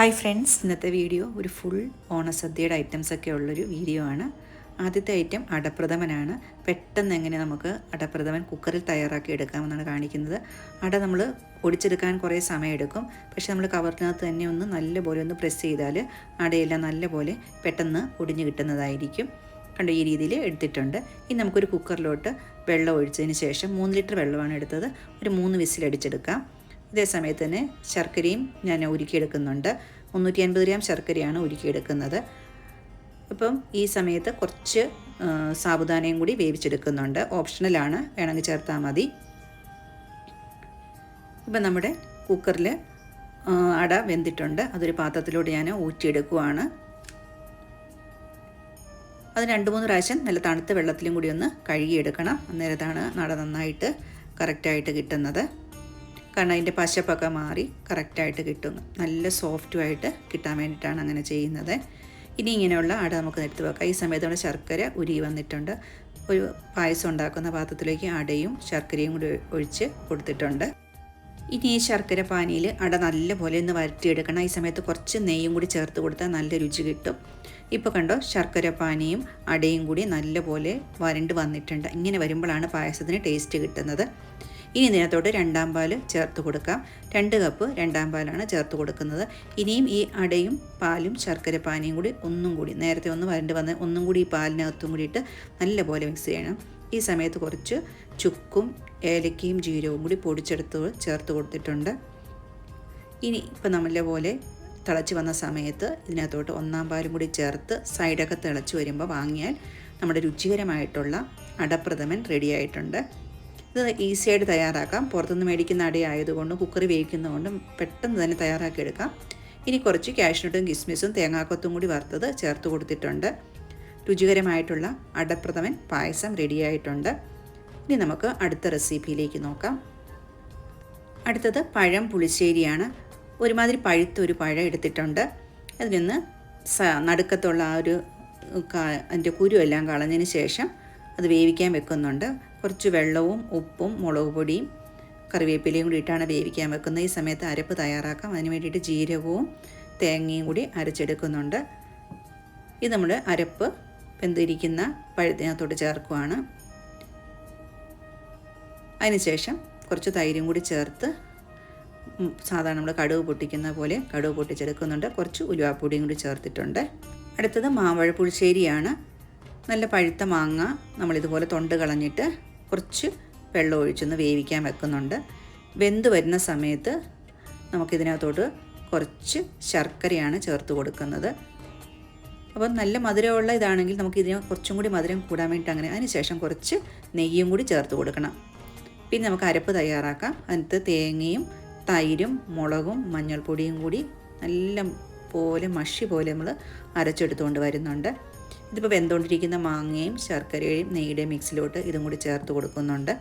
Hi friends, ഇന്നത്തെ video ഒരു full ഓണസദ്യയുടെ ഐറ്റംസൊക്കെ ഉള്ളൊരു വീഡിയോ ആണ്. ആദ്യത്തെ ഐറ്റം അടപ്രഥമനാണ്. പെട്ടെന്ന് എങ്ങനെ നമുക്ക് അടപ്രഥമൻ കുക്കറിൽ തയ്യാറാക്കി എടുക്കാമെന്നാണ് കാണിക്കുന്നത്. അട നമ്മൾ ഒടിച്ചെടുക്കാൻ കുറേ സമയമെടുക്കും. പക്ഷേ നമ്മൾ കവറിനകത്ത് തന്നെ നല്ലപോലെ പ്രസ് ചെയ്താൽ അടയെല്ലാം നല്ലപോലെ പെട്ടെന്ന് ഒടിഞ്ഞ് കിട്ടുന്നതായിരിക്കും. കണ്ടോ, ഈ രീതിയിൽ എടുത്തിട്ടുണ്ട്. ഇനി നമുക്കൊരു കുക്കറിലോട്ട് വെള്ളം ഒഴിച്ചതിന് ശേഷം 3 ലിറ്റർ വെള്ളമാണ് എടുത്തത്. ഒരു 3 വിസിലടിച്ചെടുക്കാം. ഇതേ സമയത്ത് തന്നെ ശർക്കരയും ഞാൻ ഉരുക്കിയെടുക്കുന്നുണ്ട്. 350 ഗ്രാം ശർക്കരയാണ് ഉരുക്കിയെടുക്കുന്നത്. അപ്പം ഈ സമയത്ത് കുറച്ച് സാബുദാനയും കൂടി വേവിച്ചെടുക്കുന്നുണ്ട്. ഓപ്ഷണലാണ്, വേണമെങ്കിൽ ചേർത്താൽ മതി. ഇപ്പം നമ്മുടെ കുക്കറിൽ അട വെന്തിട്ടുണ്ട്. അതൊരു പാത്രത്തിലോട്ട് ഞാൻ ഊറ്റിയെടുക്കുവാണ്. അത് 2-3 പ്രാവശ്യം നല്ല തണുത്ത വെള്ളത്തിലും കൂടി കഴുകിയെടുക്കണം. അന്നേരത്താണ് അട നന്നായിട്ട് കറക്റ്റായിട്ട് കിട്ടുന്നത്. കാരണം അതിൻ്റെ പശപ്പൊക്കെ മാറി കറക്റ്റായിട്ട് കിട്ടും. നല്ല സോഫ്റ്റുമായിട്ട് കിട്ടാൻ വേണ്ടിയിട്ടാണ് അങ്ങനെ ചെയ്യുന്നത്. ഇനി ഇങ്ങനെയുള്ള അട നമുക്ക് എടുത്ത് വെക്കാം. ഈ സമയത്ത് നമ്മുടെ ശർക്കര ഉരുകി വന്നിട്ടുണ്ട്. ഒരു പായസം ഉണ്ടാക്കുന്ന പാത്രത്തിലേക്ക് അടയും ശർക്കരയും കൂടി ഒഴിച്ച് കൊടുത്തിട്ടുണ്ട്. ഇനി ഈ ശർക്കര പാനിയിൽ അട നല്ലപോലെ വരട്ടിയെടുക്കണം. ഈ സമയത്ത് കുറച്ച് നെയ്യും കൂടി ചേർത്ത് കൊടുത്താൽ നല്ല രുചി കിട്ടും. ഇപ്പോൾ കണ്ടോ, ശർക്കര പാനിയും അടയും കൂടി നല്ലപോലെ വരണ്ട് വന്നിട്ടുണ്ട്. ഇങ്ങനെ വരുമ്പോഴാണ് പായസത്തിന് ടേസ്റ്റ് കിട്ടുന്നത്. ഇനി ഇതിനകത്തോട്ട് 2-ാം പാൽ ചേർത്ത് കൊടുക്കാം. 2 കപ്പ് 2-ാം പാലാണ് ചേർത്ത് കൊടുക്കുന്നത്. ഇനിയും ഈ അടയും പാലും ശർക്കര പാനിയും കൂടി നേരത്തെ വരണ്ട് വന്ന് കൂടി ഈ പാലിനകത്തും കൂടിയിട്ട് നല്ലപോലെ മിക്സ് ചെയ്യണം. ഈ സമയത്ത് കുറച്ച് ചുക്കും ഏലക്കയും ജീരകവും കൂടി പൊടിച്ചെടുത്ത് ചേർത്ത് കൊടുത്തിട്ടുണ്ട്. ഇനി ഇപ്പം നല്ലപോലെ തിളച്ച് വന്ന സമയത്ത് ഇതിനകത്തോട്ട് 1-ാം പാലും കൂടി ചേർത്ത് സൈഡൊക്കെ തിളച്ച് വരുമ്പോൾ വാങ്ങിയാൽ നമ്മുടെ രുചികരമായിട്ടുള്ള അടപ്രഥമൻ റെഡി ആയിട്ടുണ്ട്. ഇത് ഈസിയായിട്ട് തയ്യാറാക്കാം. പുറത്തുനിന്ന് മേടിക്കുന്ന അടയായതുകൊണ്ടും കുക്കറി വേവിക്കുന്നതുകൊണ്ടും പെട്ടെന്ന് തന്നെ തയ്യാറാക്കിയെടുക്കാം. ഇനി കുറച്ച് കാഷ്നട്ടും കിസ്മിസും തേങ്ങാക്കൊത്തും കൂടി വറുത്തത് ചേർത്ത് കൊടുത്തിട്ടുണ്ട്. രുചികരമായിട്ടുള്ള അടപ്രഥമൻ പായസം റെഡിയായിട്ടുണ്ട്. ഇനി നമുക്ക് അടുത്ത റെസിപ്പിയിലേക്ക് നോക്കാം. അടുത്തത് പഴം പുളിശ്ശേരിയാണ്. ഒരുമാതിരി പഴുത്തൊരു പഴം എടുത്തിട്ടുണ്ട്. അതിൽ നിന്ന് നടുക്കത്തുള്ള അതിൻ്റെ കുരുവെല്ലാം കളഞ്ഞതിന് ശേഷം അത് വേവിക്കാൻ വെക്കുന്നുണ്ട്. കുറച്ച് വെള്ളവും ഉപ്പും മുളക് പൊടിയും കറിവേപ്പിലയും കൂടി ഇട്ടാണ് വേവിക്കാൻ വെക്കുന്നത്. ഈ സമയത്ത് അരപ്പ് തയ്യാറാക്കാം. അതിന് വേണ്ടിയിട്ട് ജീരകവും തേങ്ങയും കൂടി അരച്ചെടുക്കുന്നുണ്ട്. ഇത് നമ്മൾ അരപ്പ് വെന്തിരിക്കുന്ന പഴത്തിനകത്തോട്ട് ചേർക്കുവാണ്. അതിനുശേഷം കുറച്ച് തൈരും കൂടി ചേർത്ത് സാധാരണ നമ്മൾ കടുക് പൊട്ടിക്കുന്ന പോലെ കടുക് പൊട്ടിച്ചെടുക്കുന്നുണ്ട്. കുറച്ച് ഉലുവാപ്പൊടിയും കൂടി ചേർത്തിട്ടുണ്ട്. അടുത്തത് മാമ്പഴ പുളിശ്ശേരിയാണ്. നല്ല പഴുത്ത മാങ്ങ നമ്മളിതുപോലെ തൊണ്ട് കളഞ്ഞിട്ട് കുറച്ച് വെള്ളം ഒഴിച്ചൊന്ന് വേവിക്കാൻ വെക്കുന്നുണ്ട്. വെന്ത് വരുന്ന സമയത്ത് നമുക്കിതിനകത്തോട്ട് കുറച്ച് ശർക്കരയാണ് ചേർത്ത് കൊടുക്കുന്നത്. അപ്പം നല്ല മധുരമുള്ള ഇതാണെങ്കിൽ നമുക്കിതിന് കുറച്ചും കൂടി മധുരം കൂടാൻ വേണ്ടിയിട്ട് അങ്ങനെ. അതിനുശേഷം കുറച്ച് നെയ്യും കൂടി ചേർത്ത് കൊടുക്കണം. പിന്നെ നമുക്ക് അരപ്പ് തയ്യാറാക്കാം. അതിനകത്ത് തേങ്ങയും തൈരും മുളകും മഞ്ഞൾപ്പൊടിയും കൂടി നല്ല പോലെ മഷി പോലെ നമ്മൾ അരച്ചെടുത്തുകൊണ്ട് വരുന്നുണ്ട്. ഇതിപ്പോൾ വെന്തുകൊണ്ടിരിക്കുന്ന മാങ്ങയും ശർക്കരയും നെയ്യുടെയും മിക്സിലോട്ട് ഇതും കൂടി ചേർത്ത് കൊടുക്കുന്നുണ്ട്.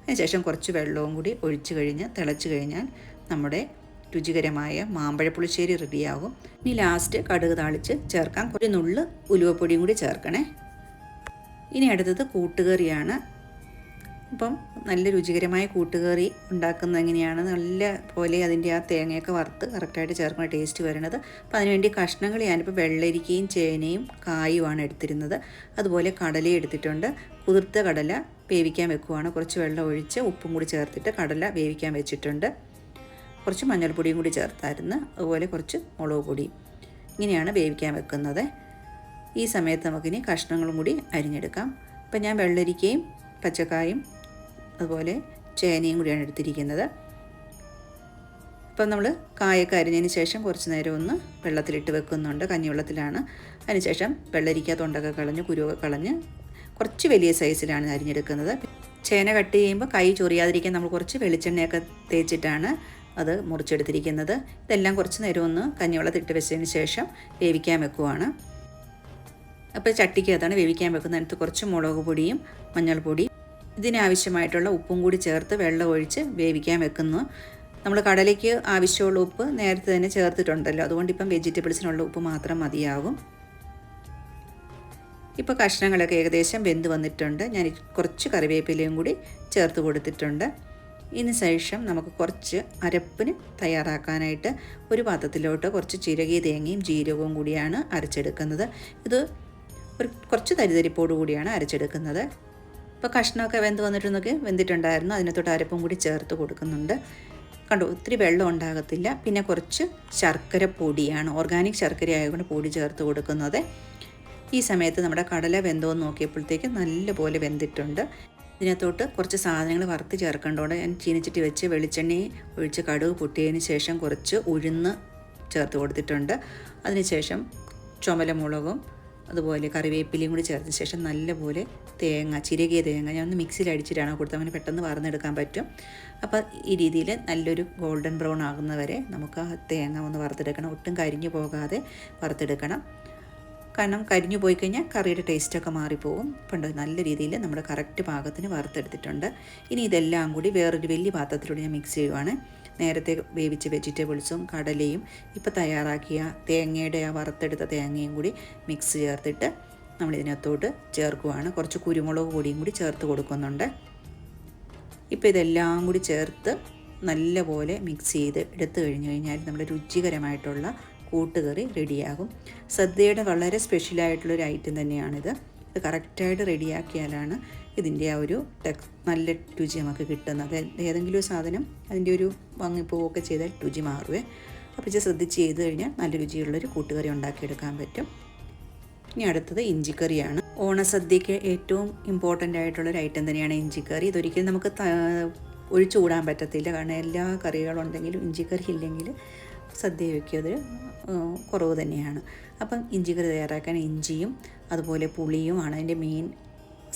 അതിനുശേഷം കുറച്ച് വെള്ളവും കൂടി തിളച്ച് കഴിഞ്ഞാൽ നമ്മുടെ രുചികരമായ മാമ്പഴപ്പുളിശ്ശേരി റെഡിയാകും. ഇനി ലാസ്റ്റ് കടുക് താളിച്ച് ചേർക്കാം. ഒരു നുള്ള് ഉലുവപ്പൊടിയും കൂടി ചേർക്കണേ. ഇനി അടുത്തത് കൂട്ടുകറിയാണ്. അപ്പം നല്ല രുചികരമായ കൂട്ടുകറി ഉണ്ടാക്കുന്നത് എങ്ങനെയാണ്, നല്ല പോലെ അതിൻ്റെ ആ തേങ്ങയൊക്കെ വറുത്ത് കറക്റ്റായിട്ട് ചേർക്കുന്ന ടേസ്റ്റ് വരുന്നത്. അപ്പോൾ അതിനുവേണ്ടി കഷ്ണങ്ങൾ ഞാനിപ്പോൾ വെള്ളരിക്കയും ചേനയും കായുമാണ് എടുത്തിരുന്നത്. അതുപോലെ കടലയും എടുത്തിട്ടുണ്ട്. കുതിർത്ത കടല വേവിക്കാൻ വെക്കുവാണ്. കുറച്ച് വെള്ളം ഒഴിച്ച് ഉപ്പും കൂടി ചേർത്തിട്ട് കടല വേവിക്കാൻ വെച്ചിട്ടുണ്ട്. കുറച്ച് മഞ്ഞൾപ്പൊടിയും കൂടി ചേർത്തായിരുന്നു. അതുപോലെ കുറച്ച് മുളക് പൊടിയും. ഇങ്ങനെയാണ് വേവിക്കാൻ വെക്കുന്നത്. ഈ സമയത്ത് നമുക്കിനി കഷ്ണങ്ങളും കൂടി അരിഞ്ഞെടുക്കാം. അപ്പം ഞാൻ വെള്ളരിക്കയും പച്ചക്കായും അതുപോലെ ചേനയും കൂടിയാണ് എടുത്തിരിക്കുന്നത്. അപ്പം നമ്മൾ കായൊക്കെ അരിഞ്ഞതിന് ശേഷം കുറച്ച് നേരം വെള്ളത്തിലിട്ട് വെക്കുന്നുണ്ട്. കഞ്ഞിവെള്ളത്തിലാണ്. അതിനുശേഷം വെള്ളരിക്ക തൊണ്ടൊക്കെ കളഞ്ഞ് കുരുവൊക്കെ കളഞ്ഞ് കുറച്ച് വലിയ സൈസിലാണ് അരിഞ്ഞെടുക്കുന്നത്. ചേന കട്ട് ചെയ്യുമ്പോൾ കൈ ചൊറിയാതിരിക്കാൻ നമ്മൾ കുറച്ച് വെളിച്ചെണ്ണയൊക്കെ തേച്ചിട്ടാണ് അത് മുറിച്ചെടുത്തിരിക്കുന്നത്. ഇതെല്ലാം കുറച്ച് നേരം കഞ്ഞിവെള്ളത്തിട്ട് വെച്ചതിന് ശേഷം വേവിക്കാൻ വെക്കുവാണ്. അപ്പോൾ ചട്ടിക്കകത്താണ് വേവിക്കാൻ വെക്കുന്നത്. അതിനകത്ത് കുറച്ച് മുളക് പൊടിയും മഞ്ഞൾപ്പൊടിയും ഇതിനാവശ്യമായിട്ടുള്ള ഉപ്പും കൂടി ചേർത്ത് വെള്ളം ഒഴിച്ച് വേവിക്കാൻ വെക്കുന്നു. നമ്മൾ കടലയ്ക്ക് ആവശ്യമുള്ള ഉപ്പ് നേരത്തെ തന്നെ ചേർത്തിട്ടുണ്ടല്ലോ, അതുകൊണ്ട് ഇപ്പം വെജിറ്റബിൾസിനുള്ള ഉപ്പ് മാത്രം മതിയാകും. ഇപ്പോൾ കഷ്ണങ്ങളൊക്കെ ഏകദേശം വെന്ത് വന്നിട്ടുണ്ട്. ഞാൻ കുറച്ച് കറിവേപ്പിലയും കൂടി ചേർത്ത് കൊടുത്തിട്ടുണ്ട്. ഇതിന് ശേഷം നമുക്ക് കുറച്ച് അരപ്പിന് തയ്യാറാക്കാനായിട്ട് ഒരു പാത്രത്തിലോട്ട് കുറച്ച് ചിരകിയ തേങ്ങയും ജീരകവും കൂടിയാണ് അരച്ചെടുക്കുന്നത്. ഇത് കുറച്ച് തരിതരിപ്പോടു കൂടിയാണ് അരച്ചെടുക്കുന്നത്. ഇപ്പോൾ കഷ്ണമൊക്കെ വെന്തിട്ടുണ്ടായിരുന്നു. അതിനകത്തോട്ട് അരപ്പും കൂടി ചേർത്ത് കൊടുക്കുന്നുണ്ട്. കണ്ടോ, ഒത്തിരി വെള്ളം ഉണ്ടാകത്തില്ല. പിന്നെ കുറച്ച് ശർക്കര പൊടിയാണ്, ഓർഗാനിക് ശർക്കര ആയതുകൊണ്ട് പൊടി ചേർത്ത് കൊടുക്കുന്നത്. ഈ സമയത്ത് നമ്മുടെ കടല വെന്തോന്ന് നോക്കിയപ്പോഴത്തേക്ക് നല്ലപോലെ വെന്തിട്ടുണ്ട്. ഇതിനകത്തോട്ട് കുറച്ച് സാധനങ്ങൾ വറുത്ത് ചേർക്കേണ്ടതുകൊണ്ട് ഞാൻ ചീനിച്ചട്ടി വെച്ച് വെളിച്ചെണ്ണ ഒഴിച്ച് കടുക് പൊട്ടിയതിന് ശേഷം കുറച്ച് ഉഴുന്ന് ചേർത്ത് കൊടുത്തിട്ടുണ്ട്. അതിനുശേഷം ചുമലമുളകും അതുപോലെ കറിവേപ്പിലയും കൂടി ചേർത്തതിന് ശേഷം നല്ലപോലെ ചിരകിയ തേങ്ങ ഞാൻ ഒന്ന് മിക്സിയിൽ അടിച്ചിട്ടാണ് കൊടുത്തത്. അങ്ങനെ പെട്ടെന്ന് വറുത്തെടുക്കാൻ പറ്റും. അപ്പോൾ ഈ രീതിയിൽ നല്ലൊരു ഗോൾഡൻ ബ്രൗൺ ആകുന്നവരെ നമുക്ക് ആ തേങ്ങ ഒന്ന് വറുത്തെടുക്കണം. ഒട്ടും കരിഞ്ഞു പോകാതെ വറുത്തെടുക്കണം. കാരണം കരിഞ്ഞു പോയി കഴിഞ്ഞാൽ കറിയുടെ ടേസ്റ്റൊക്കെ മാറിപ്പോകും. പണ്ട് നല്ല രീതിയിൽ നമ്മുടെ കറക്റ്റ് പാകത്തിന് വറുത്തെടുത്തിട്ടുണ്ട്. ഇനി ഇതെല്ലാം കൂടി വേറൊരു വലിയ പാത്രത്തിലൂടെ ഞാൻ മിക്സ് ചെയ്യുവാണ്. നേരത്തെ വേവിച്ച വെജിറ്റബിൾസും കടലയും ഇപ്പോൾ തയ്യാറാക്കിയ തേങ്ങയുടെ ആ വറുത്തെടുത്ത തേങ്ങയും കൂടി മിക്സ് ചേർത്തിട്ട് നമ്മളിതിനകത്തോട്ട് ചേർക്കുവാണ്. കുറച്ച് കുരുമുളക് പൊടിയും കൂടി ചേർത്ത് കൊടുക്കുന്നുണ്ട്. ഇപ്പോൾ ഇതെല്ലാം കൂടി ചേർത്ത് നല്ലപോലെ മിക്സ് ചെയ്ത് എടുത്തു കഴിഞ്ഞാൽ നമ്മുടെ രുചികരമായിട്ടുള്ള കൂട്ടുകറി റെഡിയാകും. സദ്യയുടെ വളരെ സ്പെഷ്യലായിട്ടുള്ളൊരു ഐറ്റം തന്നെയാണിത്. ഇത് കറക്റ്റായിട്ട് റെഡിയാക്കിയാലാണ് ഇതിൻ്റെ ആ ഒരു നല്ല രുചി നമുക്ക് കിട്ടുന്നത്. ഏതെങ്കിലും ഒരു സാധനം അതിൻ്റെ ഒരു ഭംഗിപ്പോവൊക്കെ ചെയ്താൽ രുചി മാറുവേ. അപ്പോൾ ഇത് ശ്രദ്ധിച്ച് ചെയ്ത് കഴിഞ്ഞാൽ നല്ല രുചിയുള്ളൊരു കൂട്ടുകറി ഉണ്ടാക്കിയെടുക്കാൻ പറ്റും. ഇനി അടുത്തത് ഇഞ്ചിക്കറിയാണ്. ഓണസദ്യക്ക് ഏറ്റവും ഇമ്പോർട്ടൻ്റ് ആയിട്ടുള്ളൊരു ഐറ്റം തന്നെയാണ് ഇഞ്ചിക്കറി. ഇതൊരിക്കലും നമുക്ക് ഒഴിച്ചുകൂടാൻ പറ്റത്തില്ല. കാരണം എല്ലാ കറികളുണ്ടെങ്കിലും ഇഞ്ചിക്കറി ഇല്ലെങ്കിൽ സദ്യ വയ്ക്കുന്നത് കുറവ് തന്നെയാണ്. അപ്പം ഇഞ്ചിക്കറി തയ്യാറാക്കാൻ ഇഞ്ചിയും അതുപോലെ പുളിയുമാണ് അതിൻ്റെ മെയിൻ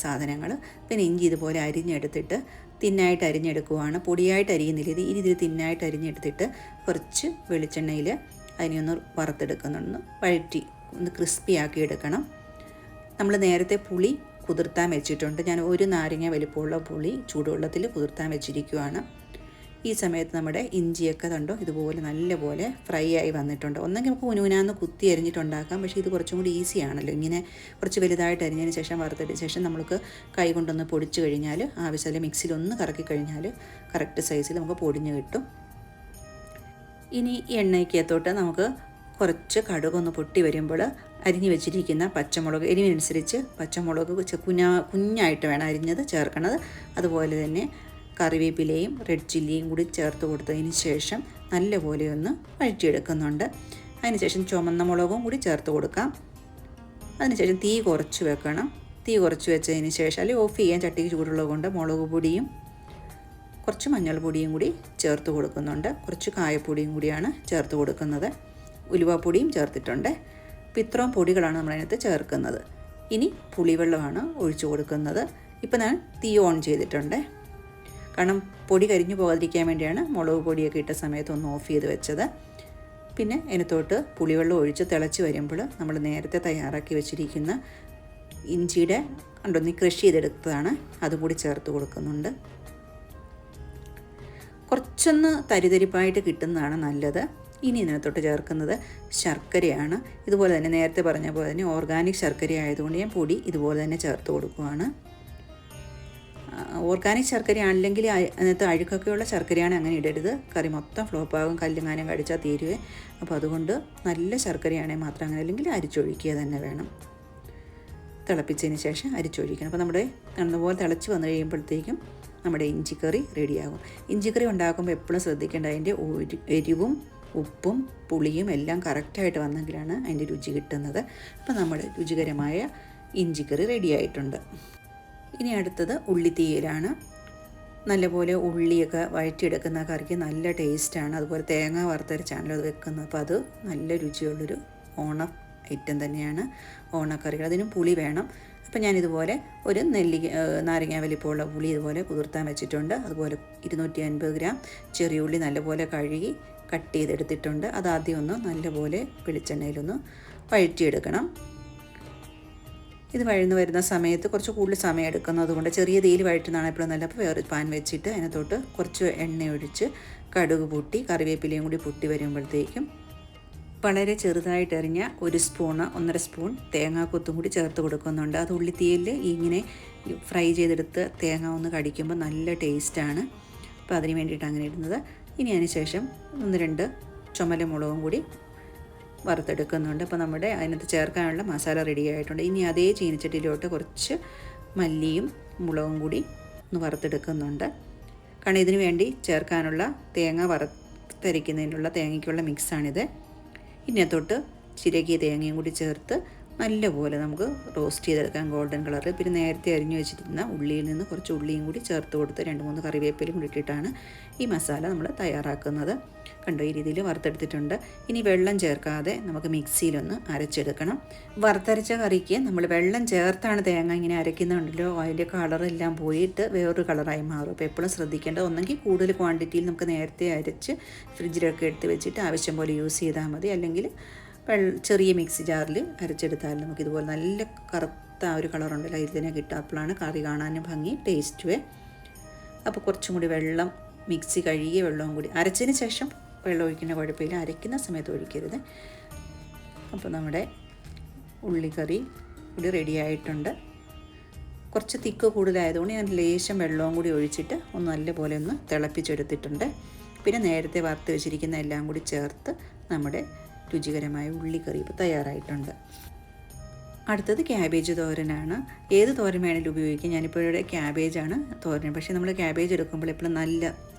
സാധനങ്ങൾ. പിന്നെ ഇഞ്ചി ഇതുപോലെ അരിഞ്ഞെടുത്തിട്ട് തിന്നായിട്ട് അരിഞ്ഞെടുക്കുവാണ്. പൊടിയായിട്ട് അരിയുന്നില്ല. ഈ രീതിയിൽ തിന്നായിട്ട് അരിഞ്ഞെടുത്തിട്ട് കുറച്ച് വെളിച്ചെണ്ണയിൽ അതിനെയൊന്ന് വറുത്തെടുക്കുന്നുണ്ട്. വഴറ്റി ഒന്ന് ക്രിസ്പി ആക്കി എടുക്കണം. നമ്മൾ നേരത്തെ പുളി കുതിർത്താൻ വെച്ചിട്ടുണ്ട്. ഞാൻ ഒരു നാരങ്ങ വലിപ്പമുള്ള പുളി ചൂടുവെള്ളത്തിൽ കുതിർത്താൻ വെച്ചിരിക്കുവാണ്. ഈ സമയത്ത് നമ്മുടെ ഇഞ്ചിയൊക്കെ കണ്ടോ ഇതുപോലെ നല്ലപോലെ ഫ്രൈ ആയി വന്നിട്ടുണ്ട്. ഒന്നെങ്കിൽ നമുക്ക് ഉനുനാന്ന് കുത്തി അരിഞ്ഞിട്ടുണ്ടാക്കാം. പക്ഷേ ഇത് കുറച്ചും കൂടി ഈസിയാണല്ലോ. ഇങ്ങനെ കുറച്ച് വലുതായിട്ട് അരിഞ്ഞതിന് ശേഷം വറുത്തതിന് ശേഷം നമുക്ക് കൈ കൊണ്ടൊന്ന് പൊടിച്ച് കഴിഞ്ഞാൽ ആവശ്യമില്ല മിക്സിയിലൊന്ന് കറക്കി കഴിഞ്ഞാൽ കറക്റ്റ് സൈസിൽ നമുക്ക് പൊടിഞ്ഞ് കിട്ടും. ഇനി എണ്ണയ്ക്കകത്തോട്ട് നമുക്ക് കുറച്ച് കടുകൊന്ന് പൊട്ടി വരുമ്പോൾ അരിഞ്ഞ് വെച്ചിരിക്കുന്ന പച്ചമുളക്, എരിവിനനുസരിച്ച് പച്ചമുളക് കുഞ്ഞായിട്ട് വേണം അരിഞ്ഞത് ചേർക്കണത്. അതുപോലെ തന്നെ കറിവേപ്പിലയും റെഡ് ചില്ലിയും കൂടി ചേർത്ത് കൊടുത്തതിന് ശേഷം നല്ലപോലെ ഒന്ന് വഴറ്റിയെടുക്കുന്നുണ്ട്. അതിനുശേഷം ചുമന്ന മുളകും കൂടി ചേർത്ത് കൊടുക്കാം. അതിനുശേഷം തീ കുറച്ച് വെക്കണം. തീ കുറച്ച് വെച്ചതിന് ശേഷം അല്ലെങ്കിൽ ഓഫ് ചെയ്യാൻ ചട്ടിക്ക് ചൂടുള്ളത് കൊണ്ട് മുളക് പൊടിയും കുറച്ച് മഞ്ഞൾപ്പൊടിയും കൂടി ചേർത്ത് കൊടുക്കുന്നുണ്ട്. കുറച്ച് കായപ്പൊടിയും കൂടിയാണ് ചേർത്ത് കൊടുക്കുന്നത്. ഉലുവാപ്പൊടിയും ചേർത്തിട്ടുണ്ട്. അപ്പോൾ ഇത്രയും പൊടികളാണ് നമ്മളതിനകത്ത് ചേർക്കുന്നത്. ഇനി പുളിവെള്ളമാണ് ഒഴിച്ചു കൊടുക്കുന്നത്. ഇപ്പോൾ ഞാൻ തീ ഓൺ ചെയ്തിട്ടുണ്ട്. കാരണം പൊടി കരിഞ്ഞു പോകാതിരിക്കാൻ വേണ്ടിയാണ് മുളക് പൊടിയൊക്കെ ഇട്ട സമയത്ത് ഒന്ന് ഓഫ് ചെയ്ത് വെച്ചത്. പിന്നെ അതിനകത്തോട്ട് പുളിവെള്ളം ഒഴിച്ച് തിളച്ച് വരുമ്പോൾ നമ്മൾ നേരത്തെ തയ്യാറാക്കി വെച്ചിരിക്കുന്ന ഇഞ്ചിയുടെ കണ്ടൊന്ന് ക്രഷ് ചെയ്തെടുത്തതാണ്, അതും കൂടി ചേർത്ത് കൊടുക്കുന്നുണ്ട്. കുറച്ചൊന്ന് തരിതരിപ്പായിട്ട് കിട്ടുന്നതാണ് നല്ലത്. ഇനി ഇതിനകത്തോട്ട് ചേർക്കുന്നത് ശർക്കരയാണ്. ഇതുപോലെ തന്നെ നേരത്തെ പറഞ്ഞ പോലെ തന്നെ ഓർഗാനിക് ശർക്കര ആയതുകൊണ്ട് ഞാൻ പൊടി ഇതുപോലെ തന്നെ ചേർത്ത് കൊടുക്കുകയാണ്. ഓർഗാനിക് ശർക്കര ആണെങ്കിൽ അതിനകത്ത് അഴുക്കൊക്കെയുള്ള ശർക്കരയാണ്, അങ്ങനെ ഇടരുത്. കറി മൊത്തം ഫ്ലോപ്പാകും, കല്ലുങ്ങാനും കടിച്ചാൽ തീരുവേ. അപ്പോൾ അതുകൊണ്ട് നല്ല ശർക്കരയാണെങ്കിൽ മാത്രം അങ്ങനെ, അല്ലെങ്കിൽ അരിച്ചൊഴിക്കുക തന്നെ വേണം. തിളപ്പിച്ചതിന് ശേഷം അരിച്ചൊഴിക്കണം. അപ്പോൾ നമ്മുടെ നല്ലപോലെ തിളച്ച് വന്നു കഴിയുമ്പോഴത്തേക്കും നമ്മുടെ ഇഞ്ചിക്കറി റെഡിയാകും. ഇഞ്ചിക്കറി ഉണ്ടാക്കുമ്പോൾ എപ്പോഴും ശ്രദ്ധിക്കേണ്ട അതിൻ്റെ എരിവും ഉപ്പും പുളിയും എല്ലാം കറക്റ്റായിട്ട് വന്നെങ്കിലാണ് അതിൻ്റെ രുചി കിട്ടുന്നത്. അപ്പോൾ നമ്മുടെ രുചികരമായ ഇഞ്ചിക്കറി റെഡിയായിട്ടുണ്ട്. ഇനി അടുത്തത് ഉള്ളിത്തീയലാണ്. നല്ലപോലെ ഉള്ളിയൊക്കെ വഴറ്റിയെടുക്കുന്ന കറിക്ക് നല്ല ടേസ്റ്റാണ്. അതുപോലെ തേങ്ങ വറുത്തരച്ചാണല്ലോ അത് വെക്കുന്നത്. അപ്പോൾ അത് നല്ല രുചിയുള്ളൊരു ഐറ്റം തന്നെയാണ് ഓണക്കറികൾ. അതിനും പുളി വേണം. അപ്പോൾ ഞാനിതുപോലെ ഒരു നാരങ്ങ വലിപ്പമുള്ള പുളി ഇതുപോലെ കുതിർത്താൻ വെച്ചിട്ടുണ്ട്. അതുപോലെ 250 ഗ്രാം ചെറിയ ഉള്ളി നല്ലപോലെ കഴുകി കട്ട് ചെയ്തെടുത്തിട്ടുണ്ട്. അതാദ്യം ഒന്ന് നല്ലപോലെ വെളിച്ചെണ്ണയിലൊന്ന് വഴറ്റിയെടുക്കണം. ഇത് വഴന്ന് വരുന്ന സമയത്ത് കുറച്ച് കൂടുതൽ സമയം എടുക്കുന്നു. അതുകൊണ്ട് ചെറിയ തീയിൽ വഴറ്റുന്നതാണ് എപ്പോഴും നല്ല. അപ്പോൾ വേറെ പാൻ വെച്ചിട്ട് അതിനകത്തോട്ട് കുറച്ച് എണ്ണ ഒഴിച്ച് കടുക് പൊട്ടി കറിവേപ്പിലയും കൂടി പൊട്ടി വരുമ്പോഴത്തേക്കും വളരെ ചെറുതായിട്ട് എറിഞ്ഞ 1 സ്പൂണ് 1.5 സ്പൂൺ തേങ്ങാക്കൊത്തും കൂടി ചേർത്ത് കൊടുക്കുന്നുണ്ട്. അത് ഉള്ളിത്തീയിൽ ഇങ്ങനെ ഫ്രൈ ചെയ്തെടുത്ത് തേങ്ങ ഒന്ന് കടിക്കുമ്പോൾ നല്ല ടേസ്റ്റാണ്. അപ്പോൾ അതിന് വേണ്ടിയിട്ടാണ് അങ്ങനെ ഇടുന്നത്. ഇനി അതിന് ശേഷം 1-2 ചുമലമുളകും കൂടി വറുത്തെടുക്കുന്നുണ്ട്. അപ്പോൾ നമ്മുടെ അതിനകത്ത് ചേർക്കാനുള്ള മസാല റെഡി ആയിട്ടുണ്ട്. ഇനി അതേ ചീനച്ചട്ടിയിലോട്ട് കുറച്ച് മല്ലിയും മുളകും കൂടി ഒന്ന് വറുത്തെടുക്കുന്നുണ്ട്. കാരണം ഇതിന് വേണ്ടി ചേർക്കാനുള്ള തേങ്ങ വറുത്തരയ്ക്കുന്നതിനുള്ള തേങ്ങയ്ക്കുള്ള മിക്സാണിത്. ഇതിനകത്തോട്ട് ചിരകിയ തേങ്ങയും കൂടി ചേർത്ത് നല്ലപോലെ നമുക്ക് റോസ്റ്റ് ചെയ്തെടുക്കാം ഗോൾഡൻ കളറിൽ. പിന്നെ നേരത്തെ അരിഞ്ഞു വെച്ചിരുന്ന ഉള്ളിയിൽ നിന്ന് കുറച്ച് ഉള്ളിയും കൂടി ചേർത്ത് കൊടുത്ത് 2-3 കറിവേപ്പിലയും കൂടി ഇട്ടിട്ടാണ് ഈ മസാല നമ്മൾ തയ്യാറാക്കുന്നത്. കണ്ടോ, ഈ രീതിയിൽ വറുത്തെടുത്തിട്ടുണ്ട്. ഇനി വെള്ളം ചേർക്കാതെ നമുക്ക് മിക്സിയിലൊന്ന് അരച്ചെടുക്കണം. വറുത്തരച്ച കറിക്ക് നമ്മൾ വെള്ളം ചേർത്താണ് തേങ്ങ ഇങ്ങനെ അരയ്ക്കുന്നുണ്ടല്ലോ, അതിൻ്റെ കളറെല്ലാം പോയിട്ട് വേറൊരു കളറായി മാറും. അപ്പോൾ എപ്പോഴും ശ്രദ്ധിക്കേണ്ടത്, ഒന്നെങ്കിൽ കൂടുതൽ ക്വാണ്ടിറ്റിയിൽ നമുക്ക് നേരത്തെ അരച്ച് ഫ്രിഡ്ജിലൊക്കെ എടുത്ത് വെച്ചിട്ട് ആവശ്യം പോലെ യൂസ് ചെയ്താൽ മതി. അല്ലെങ്കിൽ ചെറിയ മിക്സി ജാറിൽ അരച്ചെടുത്താൽ നമുക്കിതുപോലെ നല്ല കറുത്ത ഒരു കളറുണ്ടല്ലോ അതിൽ തന്നെ കിട്ടുക. അപ്പോഴാണ് കറി കാണാനും ഭംഗി, ടേസ്റ്റുവേ. അപ്പോൾ കുറച്ചും കൂടി വെള്ളം, മിക്സി കഴുകിയ വെള്ളവും കൂടി അരച്ചതിന് ശേഷം വെള്ളം ഒഴിക്കുന്ന കുഴപ്പമില്ല, അരയ്ക്കുന്ന സമയത്ത് ഒഴിക്കരുത്. അപ്പോൾ നമ്മുടെ ഉള്ളിക്കറി കൂടി റെഡി ആയിട്ടുണ്ട്. കുറച്ച് തിക്ക് കൂടുതലായതുകൊണ്ട് ഞാൻ ലേശം വെള്ളവും കൂടി ഒഴിച്ചിട്ട് ഒന്ന് നല്ലപോലെ ഒന്ന് തിളപ്പിച്ചെടുത്തിട്ടുണ്ട്. പിന്നെ നേരത്തെ വറുത്ത് വെച്ചിരിക്കുന്ന എല്ലാം കൂടി ചേർത്ത് നമ്മുടെ രുചികരമായ ഉള്ളിക്കറി ഇപ്പോൾ തയ്യാറായിട്ടുണ്ട്. അടുത്തത് ക്യാബേജ് തോരനാണ്. ഏത് തോരൻ വേണമെങ്കിലും ഉപയോഗിക്കാം. ഞാനിപ്പോൾ ഇവിടെ ക്യാബേജാണ് തോരൻ. പക്ഷേ നമ്മൾ ക്യാബേജ് എടുക്കുമ്പോൾ എപ്പോഴും നല്ല